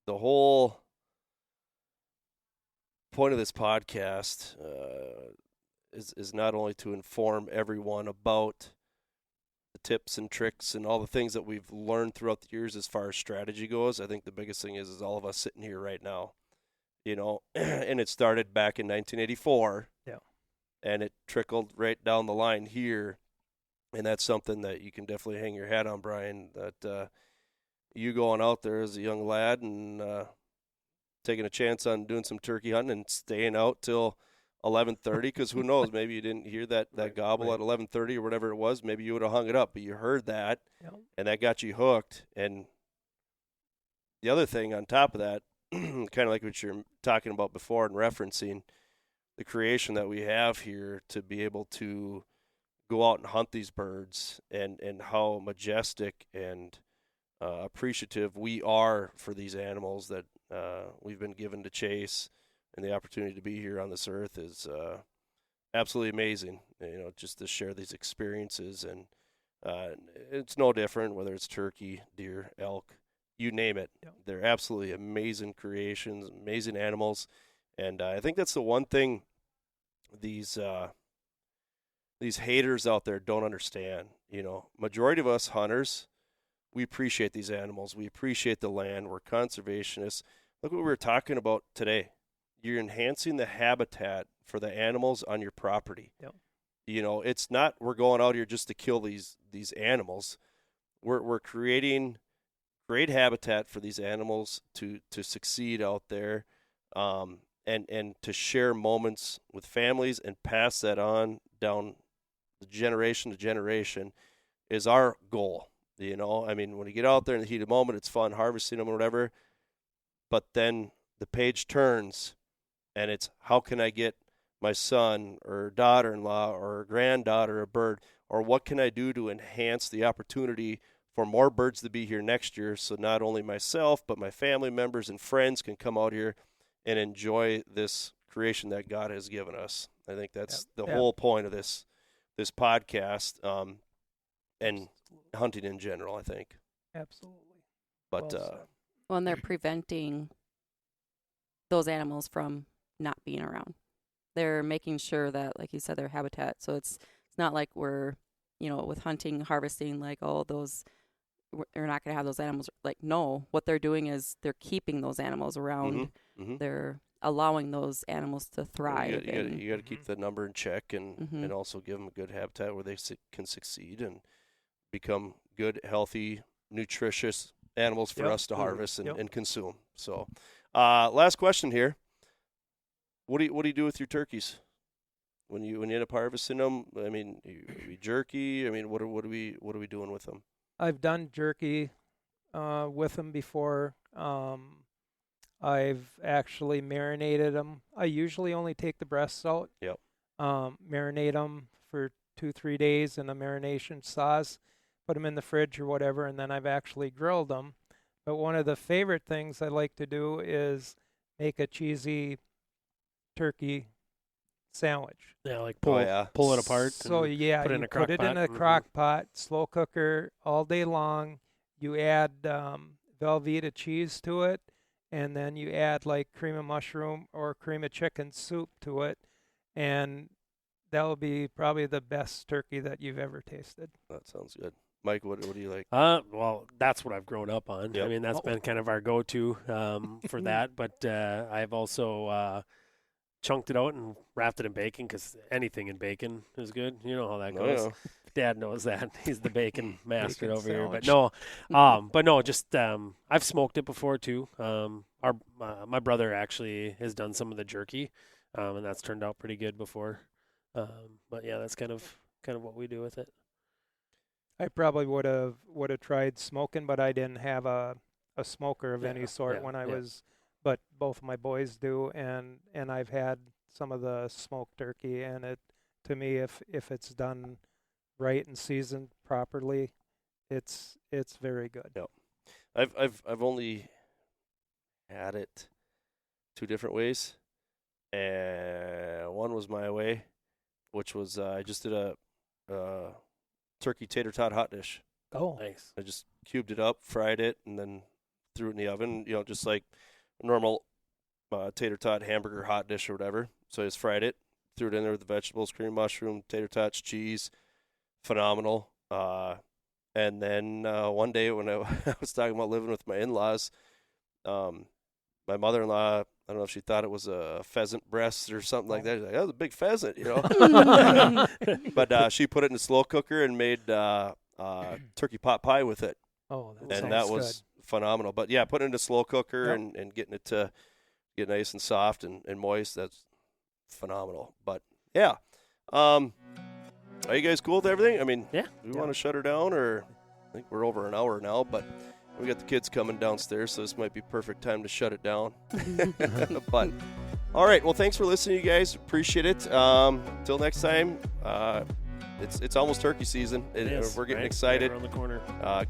Speaker 1: whole point of this podcast is not only to inform everyone about the tips and tricks and all the things that we've learned throughout the years as far as strategy goes. I think the biggest thing is all of us sitting here right now, and it started back in 1984.
Speaker 3: Yeah.
Speaker 1: And it trickled right down the line here. And that's something that you can definitely hang your hat on, Brian, that you going out there as a young lad and taking a chance on doing some turkey hunting and staying out till 11:30, because who knows, maybe you didn't hear that gobble at 11:30 or whatever it was. Maybe you would have hung it up, but you heard that, and that got you hooked. And the other thing on top of that, kind of like what you're talking about before and referencing, the creation that we have here to be able to go out and hunt these birds, and how majestic and appreciative we are for these animals that we've been given to chase. And the opportunity to be here on this earth is absolutely amazing, just to share these experiences. And it's no different whether it's turkey, deer, elk, you name it.
Speaker 3: Yep.
Speaker 1: They're absolutely amazing creations, amazing animals. And I think that's the one thing these haters out there don't understand. Majority of us hunters, we appreciate these animals. We appreciate the land. We're conservationists. Look what we were talking about today. You're enhancing the habitat for the animals on your property.
Speaker 3: Yep.
Speaker 1: It's not we're going out here just to kill these animals. We're creating great habitat for these animals to succeed out there, and to share moments with families and pass that on down generation to generation is our goal. I mean, when you get out there in the heat of the moment, it's fun harvesting them or whatever, but then the page turns. And it's, how can I get my son or daughter-in-law or granddaughter a bird? Or what can I do to enhance the opportunity for more birds to be here next year, so not only myself but my family members and friends can come out here and enjoy this creation that God has given us. I think that's the whole point of this podcast, and hunting in general, I think.
Speaker 3: Absolutely.
Speaker 1: But
Speaker 4: Well, and they're preventing those animals from not being around. They're making sure that, like you said, their habitat. So it's not like we're, with hunting, harvesting, like, oh, those, we're not going to have those animals. Like, no, what they're doing is they're keeping those animals around.
Speaker 1: Mm-hmm.
Speaker 4: They're allowing those animals to thrive.
Speaker 1: You got to keep the number in check, and
Speaker 4: Mhm.
Speaker 1: and also give them a good habitat where they can succeed and become good, healthy, nutritious animals for us to harvest and consume. So, last question here. What do you do with your turkeys when you end up harvesting them? I mean, you jerky. I mean, what are we doing with them?
Speaker 3: I've done jerky with them before. I've actually marinated them. I usually only take the breasts out.
Speaker 1: Yep.
Speaker 3: Marinate them for 2-3 days in a marination sauce. Put them in the fridge or whatever, and then I've actually grilled them. But one of the favorite things I like to do is make a cheesy turkey sandwich.
Speaker 2: Yeah, like pull it apart.
Speaker 3: So yeah,
Speaker 2: put it in
Speaker 3: you
Speaker 2: a crock
Speaker 3: put it
Speaker 2: pot.
Speaker 3: in a crock pot, slow cooker all day long. You add Velveeta cheese to it, and then you add like cream of mushroom or cream of chicken soup to it, and that will be probably the best turkey that you've ever tasted.
Speaker 1: That sounds good. Mike, what do you like?
Speaker 2: Well, that's what I've grown up on.
Speaker 1: Yep.
Speaker 2: I mean, that's been kind of our go-to for that. But I've also chunked it out and wrapped it in bacon because anything in bacon is good. You know how that goes.
Speaker 1: Oh,
Speaker 2: Dad knows that. He's the bacon master
Speaker 3: Bacon
Speaker 2: over here.
Speaker 3: sandwich.
Speaker 2: But no, just I've smoked it before too. My brother actually has done some of the jerky, and that's turned out pretty good before. But yeah, that's kind of what we do with it.
Speaker 3: I probably would have tried smoking, but I didn't have a smoker of any sort when I was. But both of my boys do, and I've had some of the smoked turkey, and it, to me, if it's done right and seasoned properly, it's very good.
Speaker 1: Yep. I've only had it 2 different ways, and one was my way, which was I just did a turkey tater tot hot dish.
Speaker 3: Oh,
Speaker 2: Nice.
Speaker 1: I just cubed it up, fried it, and then threw it in the oven. You know, just like a normal tater tot hamburger hot dish or whatever. So I just fried it, threw it in there with the vegetables, cream mushroom, tater tots, cheese. Phenomenal. And then one day when I was talking about living with my in-laws, my mother-in-law, I don't know if she thought it was a pheasant breast or something like that. She's like, that was a big pheasant, you know. But she put it in a slow cooker and made turkey pot pie with it.
Speaker 3: oh,
Speaker 1: And that was phenomenal. But yeah, putting it in a slow cooker and getting it to get nice and soft and moist, that's phenomenal. But yeah. Are you guys cool with everything? I mean,
Speaker 2: Yeah.
Speaker 1: Do we want to shut her down, or I think we're over an hour now, but we got the kids coming downstairs, so this might be perfect time to shut it down. But all right, well, thanks for listening, you guys. Appreciate it. Till next time. It's almost turkey season. We're getting excited.
Speaker 2: Right around the corner.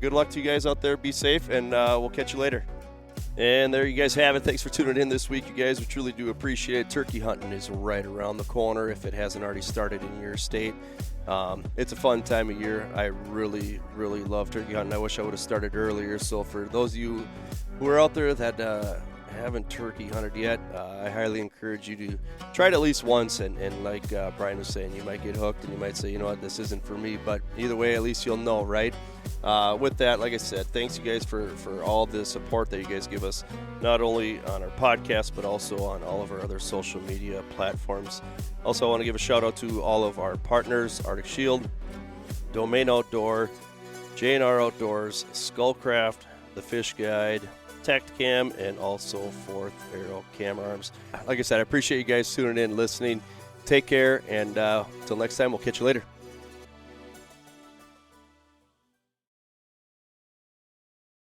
Speaker 1: Good luck to you guys out there. Be safe, and we'll catch you later. And there you guys have it. Thanks for tuning in this week, you guys. We truly do appreciate it. Turkey hunting is right around the corner if it hasn't already started in your state. It's a fun time of year. I really, really love turkey hunting. I wish I would have started earlier. So for those of you who are out there that haven't turkey hunted yet, I highly encourage you to try it at least once. And like Brian was saying, you might get hooked and you might say, you know what, this isn't for me. But either way, at least you'll know, right? With that, like I said, thanks you guys for all the support that you guys give us, not only on our podcast, but also on all of our other social media platforms. Also, I want to give a shout out to all of our partners, Arctic Shield, Domain Outdoor, J&R Outdoors, Skullcraft, The Fish Guide, Tacticam, and also Fourth Arrow Cam Arms. Like I said, I appreciate you guys tuning in, listening. Take care, and until next time, we'll catch you later.